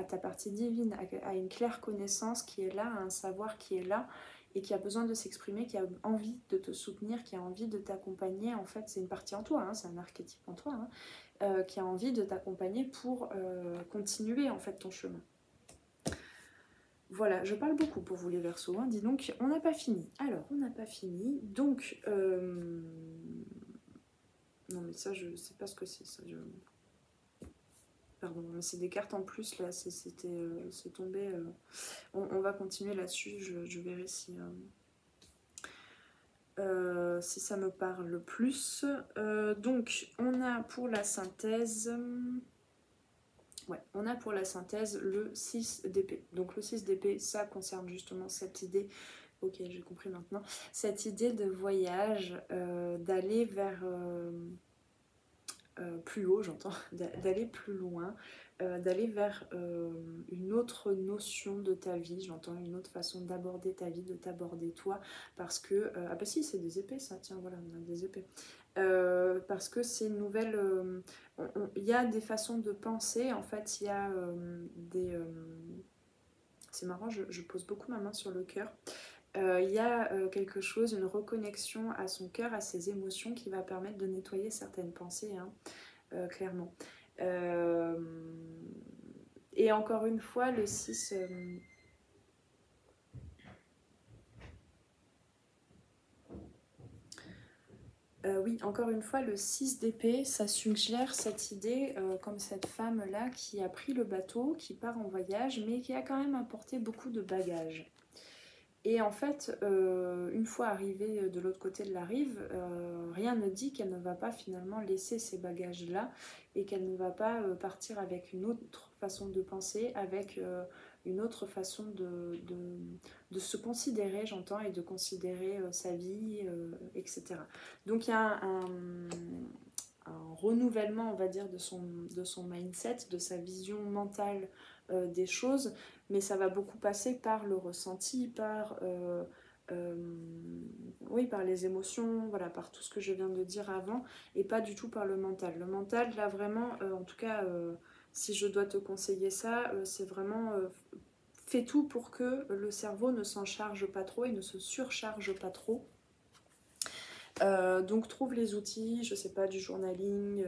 ta partie divine, à une claire connaissance qui est là, à un savoir qui est là et qui a besoin de s'exprimer, qui a envie de te soutenir, qui a envie de t'accompagner. En fait, c'est une partie en toi, hein, c'est un archétype en toi, hein. Qui a envie de t'accompagner pour continuer en fait ton chemin. Voilà, je parle beaucoup pour vous les Verseaux, hein. Dis donc, on n'a pas fini. Alors, on n'a pas fini, donc... Non mais ça, je sais pas ce que c'est, ça. Pardon, mais c'est des cartes en plus, là, c'est tombé... On va continuer là-dessus, je verrai si... si ça me parle plus. Donc, on a pour la synthèse... Ouais, on a pour la synthèse le 6 d'épée. Donc le 6 d'épée, ça concerne justement cette idée, ok j'ai compris maintenant, cette idée de voyage, d'aller vers plus haut, j'entends, d'aller plus loin, d'aller vers une autre notion de ta vie, j'entends une autre façon d'aborder ta vie, de t'aborder toi, parce que, ah bah si c'est des épées ça, tiens voilà, on a des épées. Parce que c'est une nouvelle... il y a des façons de penser, en fait, il y a des... c'est marrant, je pose beaucoup ma main sur le cœur. Il y a quelque chose, une reconnexion à son cœur, à ses émotions qui va permettre de nettoyer certaines pensées, hein, clairement. Et encore une fois, le 6... oui, encore une fois, le 6 d'épée, ça suggère cette idée, comme cette femme-là qui a pris le bateau, qui part en voyage, mais qui a quand même apporté beaucoup de bagages. Et en fait, une fois arrivée de l'autre côté de la rive, rien ne dit qu'elle ne va pas finalement laisser ces bagages-là et qu'elle ne va pas partir avec une autre façon de penser, avec une autre façon de se considérer, j'entends, et de considérer sa vie, etc. Donc il y a un renouvellement, on va dire, de son mindset, de sa vision mentale des choses, mais ça va beaucoup passer par le ressenti, oui, par les émotions, voilà, par tout ce que je viens de dire avant, et pas du tout par le mental. Le mental, là vraiment, en tout cas, si je dois te conseiller ça, c'est vraiment fais tout pour que le cerveau ne s'en charge pas trop et ne se surcharge pas trop. Donc trouve les outils, je sais pas, du journaling,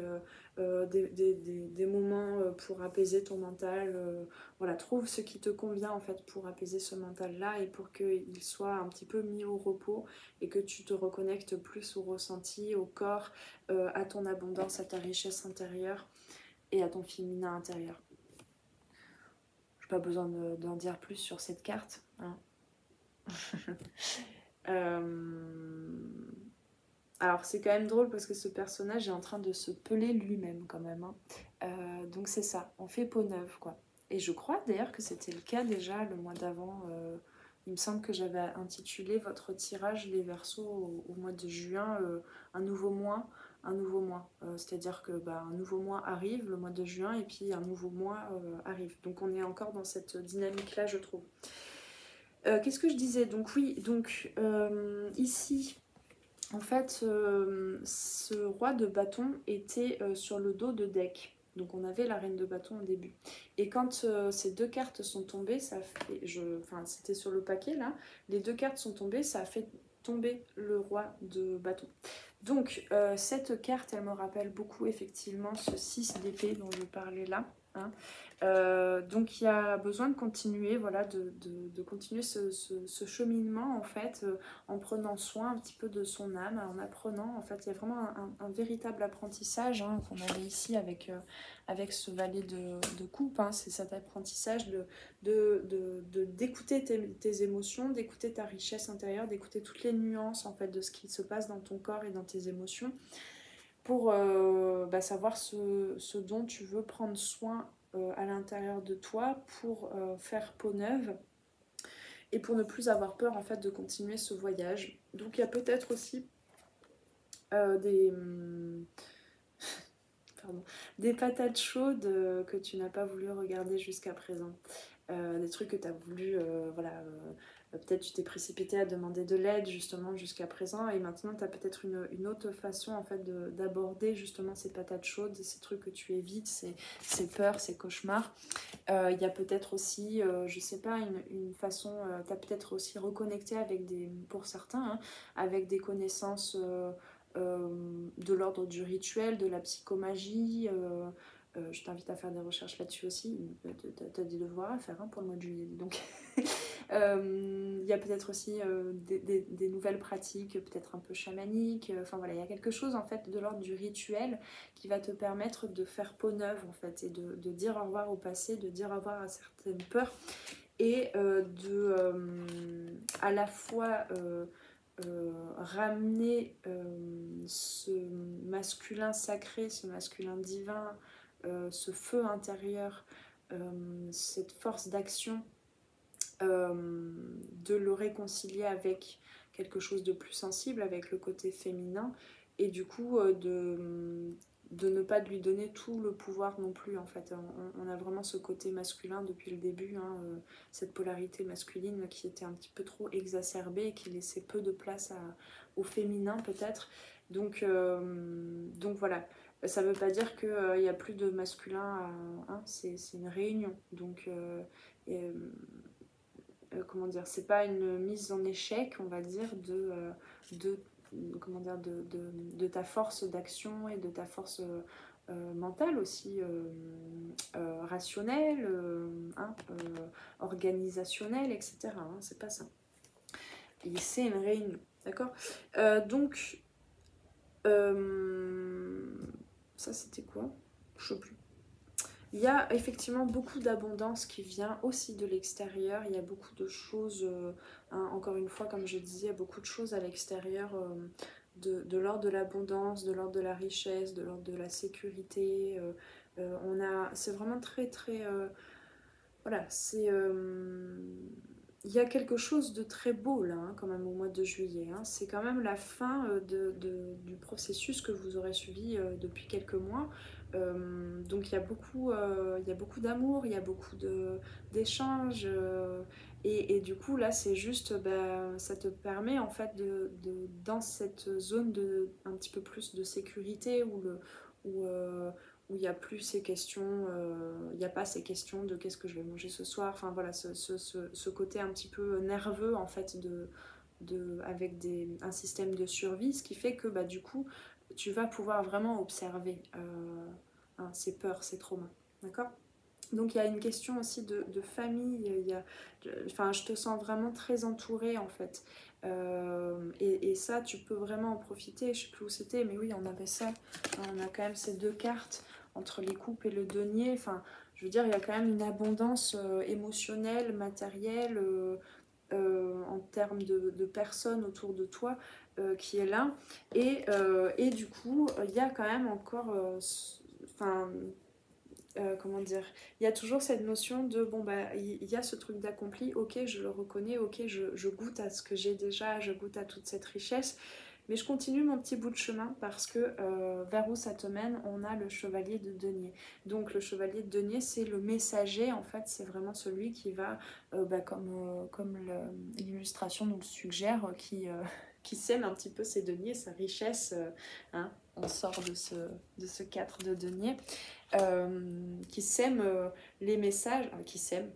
des moments pour apaiser ton mental, voilà, trouve ce qui te convient en fait pour apaiser ce mental là et pour qu'il soit un petit peu mis au repos et que tu te reconnectes plus au ressenti, au corps, à ton abondance, à ta richesse intérieure et à ton féminin intérieur. J'ai pas besoin d'en dire plus sur cette carte, hein. Alors c'est quand même drôle parce que ce personnage est en train de se peler lui-même quand même, hein. Donc c'est ça, on fait peau neuve quoi. Et je crois d'ailleurs que c'était le cas déjà le mois d'avant. Il me semble que j'avais intitulé votre tirage les Verseaux au mois de juin, un nouveau mois. C'est-à-dire que un nouveau mois arrive, le mois de juin, et puis un nouveau mois arrive. Donc on est encore dans cette dynamique-là, je trouve. Qu'est-ce que je disais? Donc oui, donc ici... En fait, ce roi de bâton était sur le dos de Dec. Donc on avait la reine de bâton au début. Et quand ces deux cartes sont tombées, ça fait, enfin c'était sur le paquet là, les deux cartes sont tombées, ça a fait tomber le roi de bâton. Donc cette carte, elle me rappelle beaucoup effectivement ce 6 d'épée dont je parlais là. Hein. Donc il y a besoin de continuer, voilà, de continuer ce cheminement en fait, en prenant soin un petit peu de son âme, en apprenant, en fait il y a vraiment un véritable apprentissage hein, qu'on avait ici avec, avec ce valet de coupe, hein, c'est cet apprentissage d'écouter tes émotions, d'écouter ta richesse intérieure, d'écouter toutes les nuances en fait de ce qui se passe dans ton corps et dans tes émotions pour savoir ce dont tu veux prendre soin à l'intérieur de toi pour faire peau neuve et pour ne plus avoir peur en fait de continuer ce voyage. Donc il y a peut-être aussi des patates chaudes que tu n'as pas voulu regarder jusqu'à présent. Des trucs que tu as voulu, peut-être tu t'es précipité à demander de l'aide justement jusqu'à présent et maintenant tu as peut-être une autre façon en fait d'aborder justement ces patates chaudes, ces trucs que tu évites, ces peurs, ces cauchemars. Il y a peut-être aussi, je sais pas, une façon, tu as peut-être aussi reconnecté avec pour certains, hein, avec des connaissances de l'ordre du rituel, de la psychomagie. Je t'invite à faire des recherches là-dessus aussi. Tu as des devoirs à faire hein, pour le mois de juillet. Donc, il y a peut-être aussi des nouvelles pratiques, peut-être un peu chamaniques. Enfin voilà, il y a quelque chose en fait de l'ordre du rituel qui va te permettre de faire peau neuve en fait et de dire au revoir au passé, de dire au revoir à certaines peurs et à la fois ramener ce masculin sacré, ce masculin divin, ce feu intérieur, cette force d'action, de le réconcilier avec quelque chose de plus sensible, avec le côté féminin, et du coup de ne pas lui donner tout le pouvoir non plus en fait. On a vraiment ce côté masculin depuis le début, hein, cette polarité masculine qui était un petit peu trop exacerbée et qui laissait peu de place au féminin peut-être. Donc voilà, ça veut pas dire qu'il n'y a plus de masculin, hein, c'est une réunion. Donc comment dire, c'est pas une mise en échec, on va dire, comment dire, de ta force d'action et de ta force mentale aussi, rationnelle, hein, organisationnelle, etc. Hein, c'est pas ça. Et c'est une réunion, d'accord. Donc, ça c'était quoi? Je sais plus. Il y a effectivement beaucoup d'abondance qui vient aussi de l'extérieur. Il y a beaucoup de choses, hein, encore une fois, comme je disais, il y a beaucoup de choses à l'extérieur de l'ordre de l'abondance, de l'ordre de la richesse, de l'ordre de la sécurité. C'est vraiment très, très... voilà, c'est... il y a quelque chose de très beau là, hein, quand même, au mois de juillet. Hein. C'est quand même la fin du processus que vous aurez suivi depuis quelques mois. Donc il y a beaucoup d'amour, il y a beaucoup d'échanges. Et du coup, là, c'est juste, ça te permet en fait dans cette zone un petit peu plus de sécurité où il n'y a plus ces questions, il n'y a pas ces questions de qu'est-ce que je vais manger ce soir, enfin voilà, ce côté un petit peu nerveux en fait avec un système de survie, ce qui fait que du coup tu vas pouvoir vraiment observer hein, ces peurs, ces traumas, d'accord? Donc il y a une question aussi de famille, enfin, je te sens vraiment très entourée en fait. Et ça, tu peux vraiment en profiter. Je sais plus où c'était, mais oui, on avait ça. On a quand même ces deux cartes entre les coupes et le denier. Enfin, je veux dire, il y a quand même une abondance émotionnelle, matérielle, en termes de personnes autour de toi qui est là. Et du coup, il y a quand même encore... enfin... comment dire, il y a toujours cette notion de bon il y a ce truc d'accompli, ok je le reconnais, ok je goûte à ce que j'ai déjà, je goûte à toute cette richesse, mais je continue mon petit bout de chemin parce que vers où ça te mène, on a le chevalier de denier. Donc le chevalier de denier, c'est le messager en fait, c'est vraiment celui qui va, comme l'illustration nous le suggère, qui sème un petit peu ses deniers, sa richesse, hein, on sort de ce 4 de denier, qui sème les messages, qui sème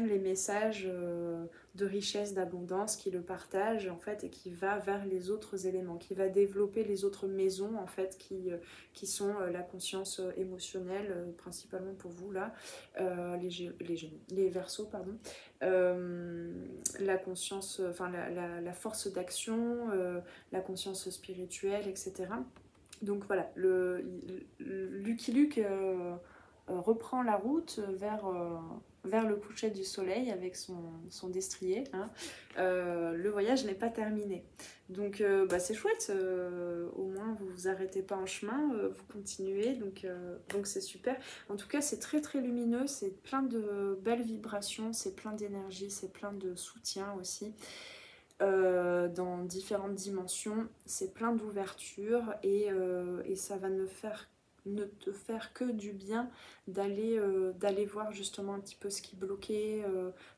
les messages de richesse, d'abondance, qui le partage en fait et qui va vers les autres éléments, qui va développer les autres maisons en fait qui sont la conscience émotionnelle, principalement pour vous là, les Verseaux, pardon, la conscience, enfin la force d'action, la conscience spirituelle, etc. Donc voilà, Lucky Luke reprend la route vers le coucher du soleil avec son destrier. Hein. Le voyage n'est pas terminé. Donc bah, c'est chouette, au moins vous vous arrêtez pas en chemin, vous continuez, donc c'est super. En tout cas c'est très très lumineux, c'est plein de belles vibrations, c'est plein d'énergie, c'est plein de soutien aussi. Dans différentes dimensions, c'est plein d'ouverture et ça va ne te faire que du bien d'aller voir justement un petit peu ce qui bloquait,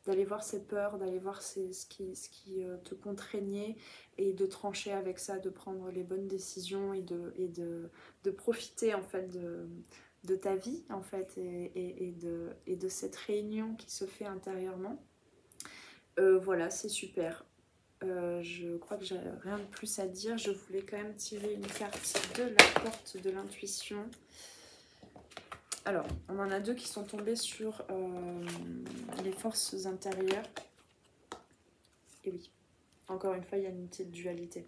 d'aller voir ses peurs, d'aller voir ce qui te contraignait et de trancher avec ça, de prendre les bonnes décisions et de profiter en fait de ta vie en fait et de cette réunion qui se fait intérieurement. Voilà, c'est super. Je crois que j'ai rien de plus à dire. Je voulais quand même tirer une carte de la porte de l'intuition. Alors, on en a deux qui sont tombés sur les forces intérieures. Et oui, encore une fois, il y a une petite dualité.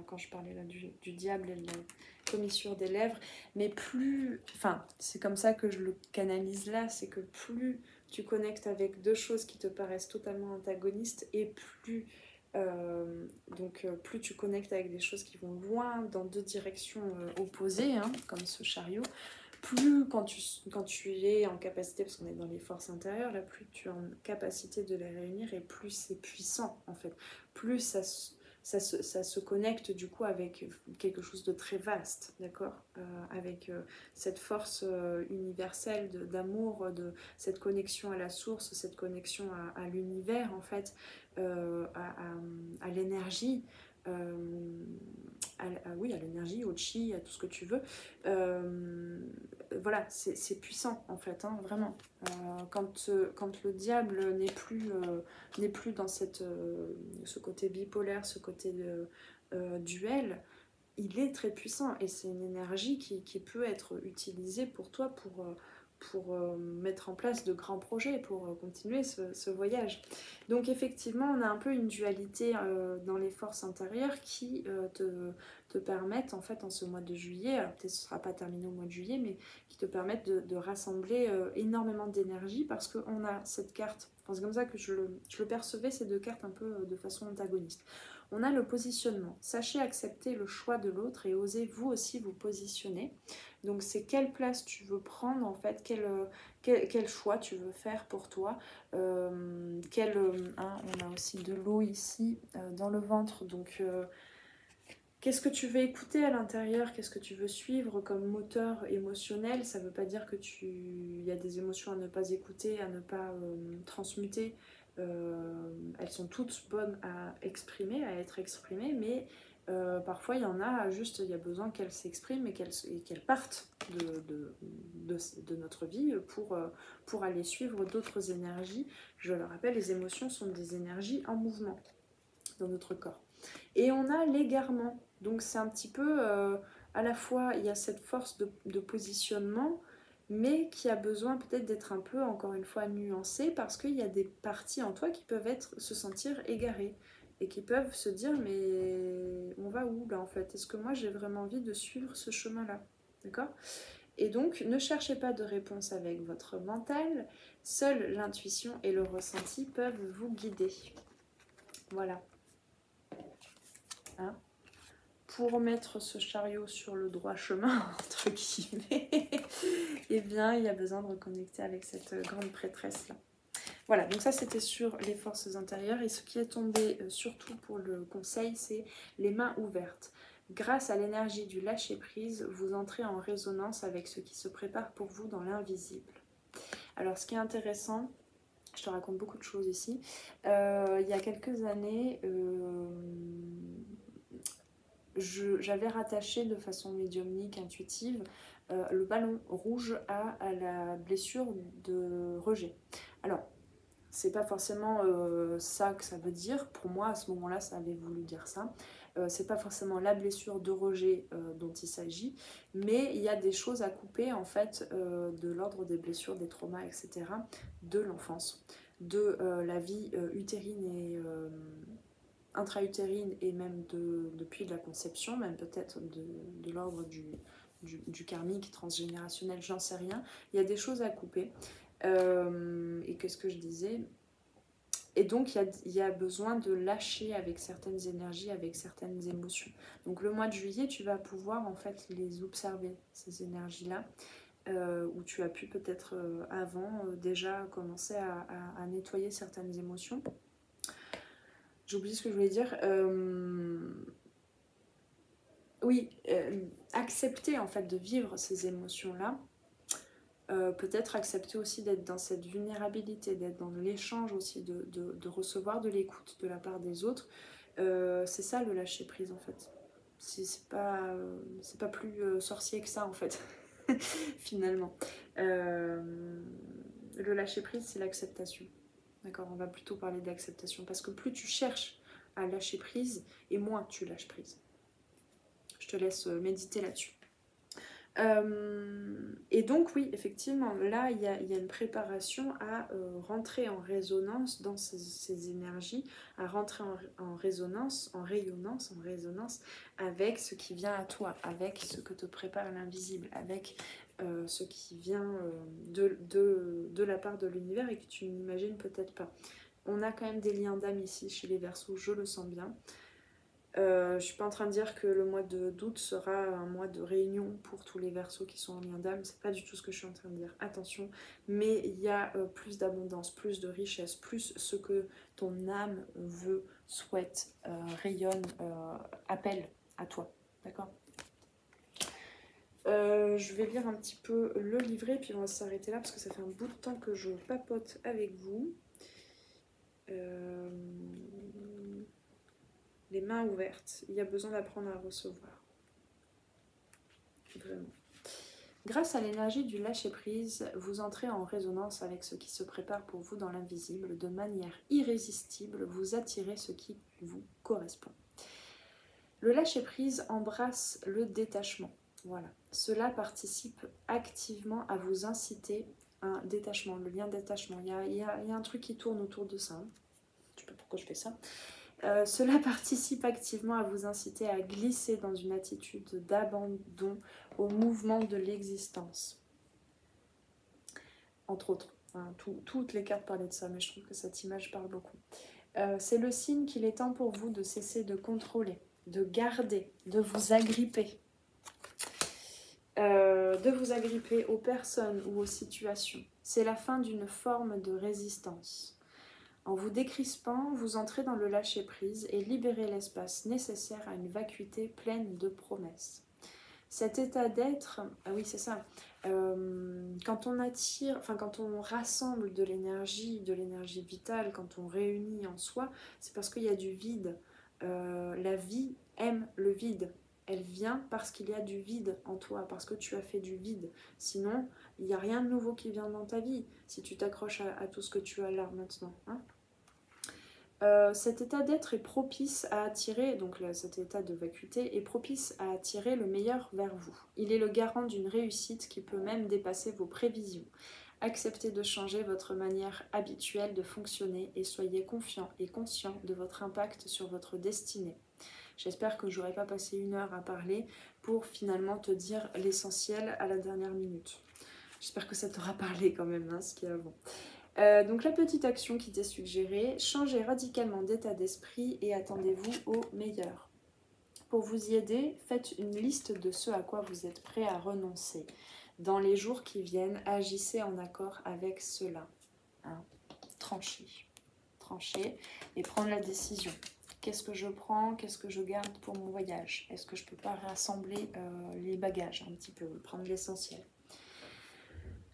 Quand je parlais là du diable et de la commissure des lèvres. Mais plus... Enfin, c'est comme ça que je le canalise là. C'est que plus tu connectes avec deux choses qui te paraissent totalement antagonistes et plus... plus tu connectes avec des choses qui vont loin dans deux directions opposées, hein, comme ce chariot, plus quand tu es en capacité, parce qu'on est dans les forces intérieures, là, plus tu es en capacité de les réunir et plus c'est puissant en fait, plus ça se connecte du coup avec quelque chose de très vaste, d'accord, avec cette force universelle d'amour, de cette connexion à la source, cette connexion à l'univers en fait, à l'énergie, oui, à l'énergie, au chi, à tout ce que tu veux. Voilà, c'est puissant en fait, hein, vraiment. Quand le diable n'est plus dans ce côté bipolaire, ce côté duel, il est très puissant et c'est une énergie qui peut être utilisée pour toi pour mettre en place de grands projets, pour continuer ce voyage. Donc effectivement, on a un peu une dualité dans les forces intérieures qui te permettent, en fait, en ce mois de juillet, alors peut-être ce ne sera pas terminé au mois de juillet, mais qui te permettent de rassembler énormément d'énergie parce qu'on a cette carte, enfin, c'est comme ça que je le percevais, ces deux cartes un peu de façon antagoniste. On a le positionnement. Sachez accepter le choix de l'autre et osez vous aussi vous positionner. Donc c'est quelle place tu veux prendre en fait, quel choix tu veux faire pour toi. On a aussi de l'eau ici dans le ventre, donc qu'est-ce que tu veux écouter à l'intérieur, qu'est-ce que tu veux suivre comme moteur émotionnel. Ça ne veut pas dire il y a des émotions à ne pas écouter, à ne pas transmuter. Elles sont toutes bonnes à exprimer, à être exprimées, mais parfois il y en a juste, il y a besoin qu'elles s'expriment et qu'elles partent de notre vie pour aller suivre d'autres énergies. Je le rappelle, les émotions sont des énergies en mouvement dans notre corps. Et on a l'égarement, donc c'est un petit peu à la fois il y a cette force de positionnement, mais qui a besoin peut-être d'être un peu, encore une fois, nuancée, parce qu'il y a des parties en toi qui peuvent se sentir égarées, et qui peuvent se dire, mais on va où là en fait? Est-ce que moi j'ai vraiment envie de suivre ce chemin-là? D'accord? Et donc, ne cherchez pas de réponse avec votre mental, seule l'intuition et le ressenti peuvent vous guider. Voilà. Hein? Pour mettre ce chariot sur le droit chemin, entre guillemets, eh bien, il y a besoin de reconnecter avec cette grande prêtresse-là. Voilà, donc ça, c'était sur les forces intérieures. Et ce qui est tombé, surtout pour le conseil, c'est les mains ouvertes. Grâce à l'énergie du lâcher-prise, vous entrez en résonance avec ce qui se prépare pour vous dans l'invisible. Alors, ce qui est intéressant, je te raconte beaucoup de choses ici. Il y a quelques années... j'avais rattaché de façon médiumnique, intuitive, le ballon rouge à la blessure de rejet. Alors, c'est pas forcément ça que ça veut dire. Pour moi, à ce moment-là, ça avait voulu dire ça. C'est pas forcément la blessure de rejet dont il s'agit, mais il y a des choses à couper en fait de l'ordre des blessures, des traumas, etc. de l'enfance, de la vie utérine et intra-utérine et même depuis la conception, même peut-être de l'ordre du karmique, transgénérationnel, j'en sais rien. Il y a des choses à couper. Et qu'est-ce que je disais? Et donc, il y a besoin de lâcher avec certaines énergies, avec certaines émotions. Donc, le mois de juillet, tu vas pouvoir en fait les observer, ces énergies-là, où tu as pu peut-être avant déjà commencer à nettoyer certaines émotions. J'ai oublié ce que je voulais dire. Oui, accepter en fait de vivre ces émotions-là. Peut-être accepter aussi d'être dans cette vulnérabilité, d'être dans l'échange aussi, de recevoir de l'écoute de la part des autres. C'est ça le lâcher prise en fait. C'est pas plus sorcier que ça en fait, finalement. Le lâcher prise, c'est l'acceptation. D'accord, on va plutôt parler d'acceptation parce que plus tu cherches à lâcher prise et moins tu lâches prise. Je te laisse méditer là-dessus. Et donc oui, effectivement, là, il y a une préparation à rentrer en résonance dans ces énergies, à rentrer en résonance, en rayonnance, en résonance avec ce qui vient à toi, avec ce que te prépare l'invisible, avec ce qui vient de la part de l'univers et que tu n'imagines peut-être pas. On a quand même des liens d'âme ici chez les Verseaux, je le sens bien. Je suis pas en train de dire que le mois d'août sera un mois de réunion pour tous les Verseaux qui sont en lien d'âme, c'est pas du tout ce que je suis en train de dire, attention, mais il y a plus d'abondance, plus de richesse, plus ce que ton âme veut, souhaite, rayonne, appelle à toi, d'accord? Je vais lire un petit peu le livret puis on va s'arrêter là parce que ça fait un bout de temps que je papote avec vous. Les mains ouvertes, il y a besoin d'apprendre à recevoir. Vraiment. Grâce à l'énergie du lâcher-prise, vous entrez en résonance avec ce qui se prépare pour vous dans l'invisible. De manière irrésistible, vous attirez ce qui vous correspond. Le lâcher-prise embrasse le détachement. Voilà. Cela participe activement à vous inciter un détachement, le lien d'attachement. Il y a un truc qui tourne autour de ça. Je ne sais pas pourquoi je fais ça. Cela participe activement à vous inciter à glisser dans une attitude d'abandon au mouvement de l'existence. Entre autres, hein, toutes les cartes parlaient de ça, mais je trouve que cette image parle beaucoup. C'est le signe qu'il est temps pour vous de cesser de contrôler, de garder, de vous agripper. Aux personnes ou aux situations. C'est la fin d'une forme de résistance. En vous décrispant, vous entrez dans le lâcher-prise et libérez l'espace nécessaire à une vacuité pleine de promesses. Cet état d'être, ah oui c'est ça, quand on attire, enfin quand on rassemble de l'énergie vitale, quand on réunit en soi, c'est parce qu'il y a du vide. La vie aime le vide. Elle vient parce qu'il y a du vide en toi, parce que tu as fait du vide. Sinon, il n'y a rien de nouveau qui vient dans ta vie, si tu t'accroches à tout ce que tu as là maintenant. Hein. Cet état d'être est propice à attirer, donc là, cet état de vacuité est propice à attirer le meilleur vers vous. Il est le garant d'une réussite qui peut même dépasser vos prévisions. Acceptez de changer votre manière habituelle de fonctionner et soyez confiant et conscient de votre impact sur votre destinée. J'espère que je n'aurai pas passé 1 heure à parler pour finalement te dire l'essentiel à la dernière minute. J'espère que ça t'aura parlé quand même, hein, ce qu'il y a avant. Donc la petite action qui t'est suggérée, changez radicalement d'état d'esprit et attendez-vous au meilleur. Pour vous y aider, faites une liste de ce à quoi vous êtes prêt à renoncer. Dans les jours qui viennent, agissez en accord avec cela. Hein. Tranchez et prendre la décision. Qu'est-ce que je prends? Qu'est-ce que je garde pour mon voyage? Est-ce que je ne peux pas rassembler les bagages un petit peu, prendre l'essentiel?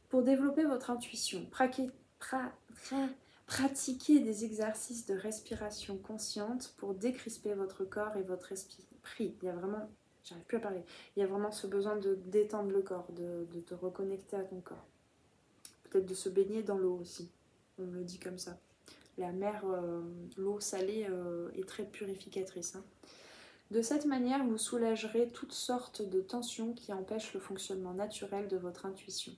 Pour développer votre intuition, pratiquez des exercices de respiration consciente pour décrisper votre corps et votre esprit. pris. Il y a vraiment, j'arrive plus à parler, il y a vraiment ce besoin de détendre le corps, de te reconnecter à ton corps. Peut-être de se baigner dans l'eau aussi, on me le dit comme ça. La mer, l'eau salée est très purificatrice. Hein. De cette manière, vous soulagerez toutes sortes de tensions qui empêchent le fonctionnement naturel de votre intuition.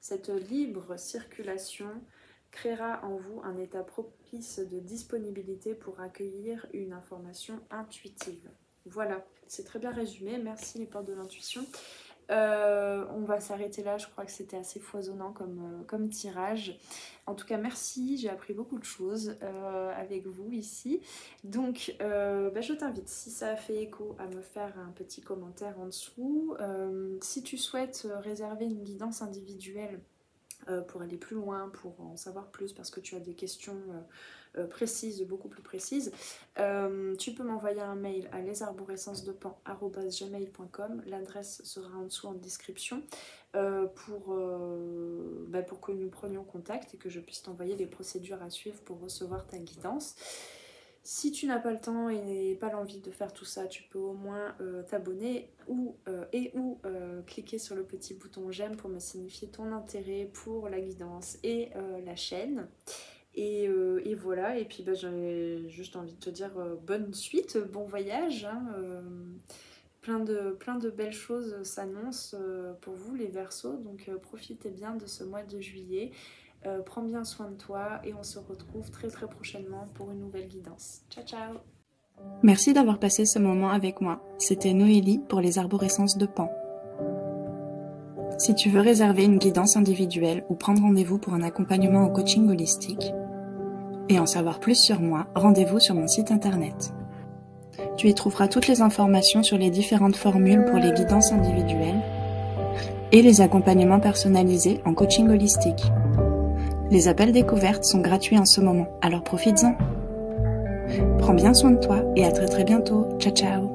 Cette libre circulation créera en vous un état propice de disponibilité pour accueillir une information intuitive. Voilà, c'est très bien résumé. Merci les portes de l'intuition. On va s'arrêter là, je crois que c'était assez foisonnant comme tirage. En tout cas, merci, j'ai appris beaucoup de choses avec vous ici. Donc, je t'invite, si ça a fait écho, à me faire un petit commentaire en dessous. Si tu souhaites réserver une guidance individuelle pour aller plus loin, pour en savoir plus, parce que tu as des questions précises, beaucoup plus précises, tu peux m'envoyer un mail à lesarborescencesdepan@gmail.com. L'adresse sera en dessous en description pour que nous prenions contact et que je puisse t'envoyer les procédures à suivre pour recevoir ta guidance. Si tu n'as pas le temps et pas l'envie de faire tout ça, tu peux au moins t'abonner ou cliquer sur le petit bouton j'aime pour me signifier ton intérêt pour la guidance et la chaîne. Et voilà, et puis j'ai juste envie de te dire bonne suite, bon voyage. Hein, plein de belles choses s'annoncent pour vous les Verseaux, donc profitez bien de ce mois de juillet. Prends bien soin de toi et on se retrouve très très prochainement pour une nouvelle guidance. Ciao ciao. Merci d'avoir passé ce moment avec moi. C'était Noélie pour les arborescences de Pan. Si tu veux réserver une guidance individuelle ou prendre rendez-vous pour un accompagnement en coaching holistique et en savoir plus sur moi, rendez-vous sur mon site internet. Tu y trouveras toutes les informations sur les différentes formules pour les guidances individuelles et les accompagnements personnalisés en coaching holistique. Les appels découvertes sont gratuits en ce moment, alors profites-en. Prends bien soin de toi et à très très bientôt. Ciao ciao.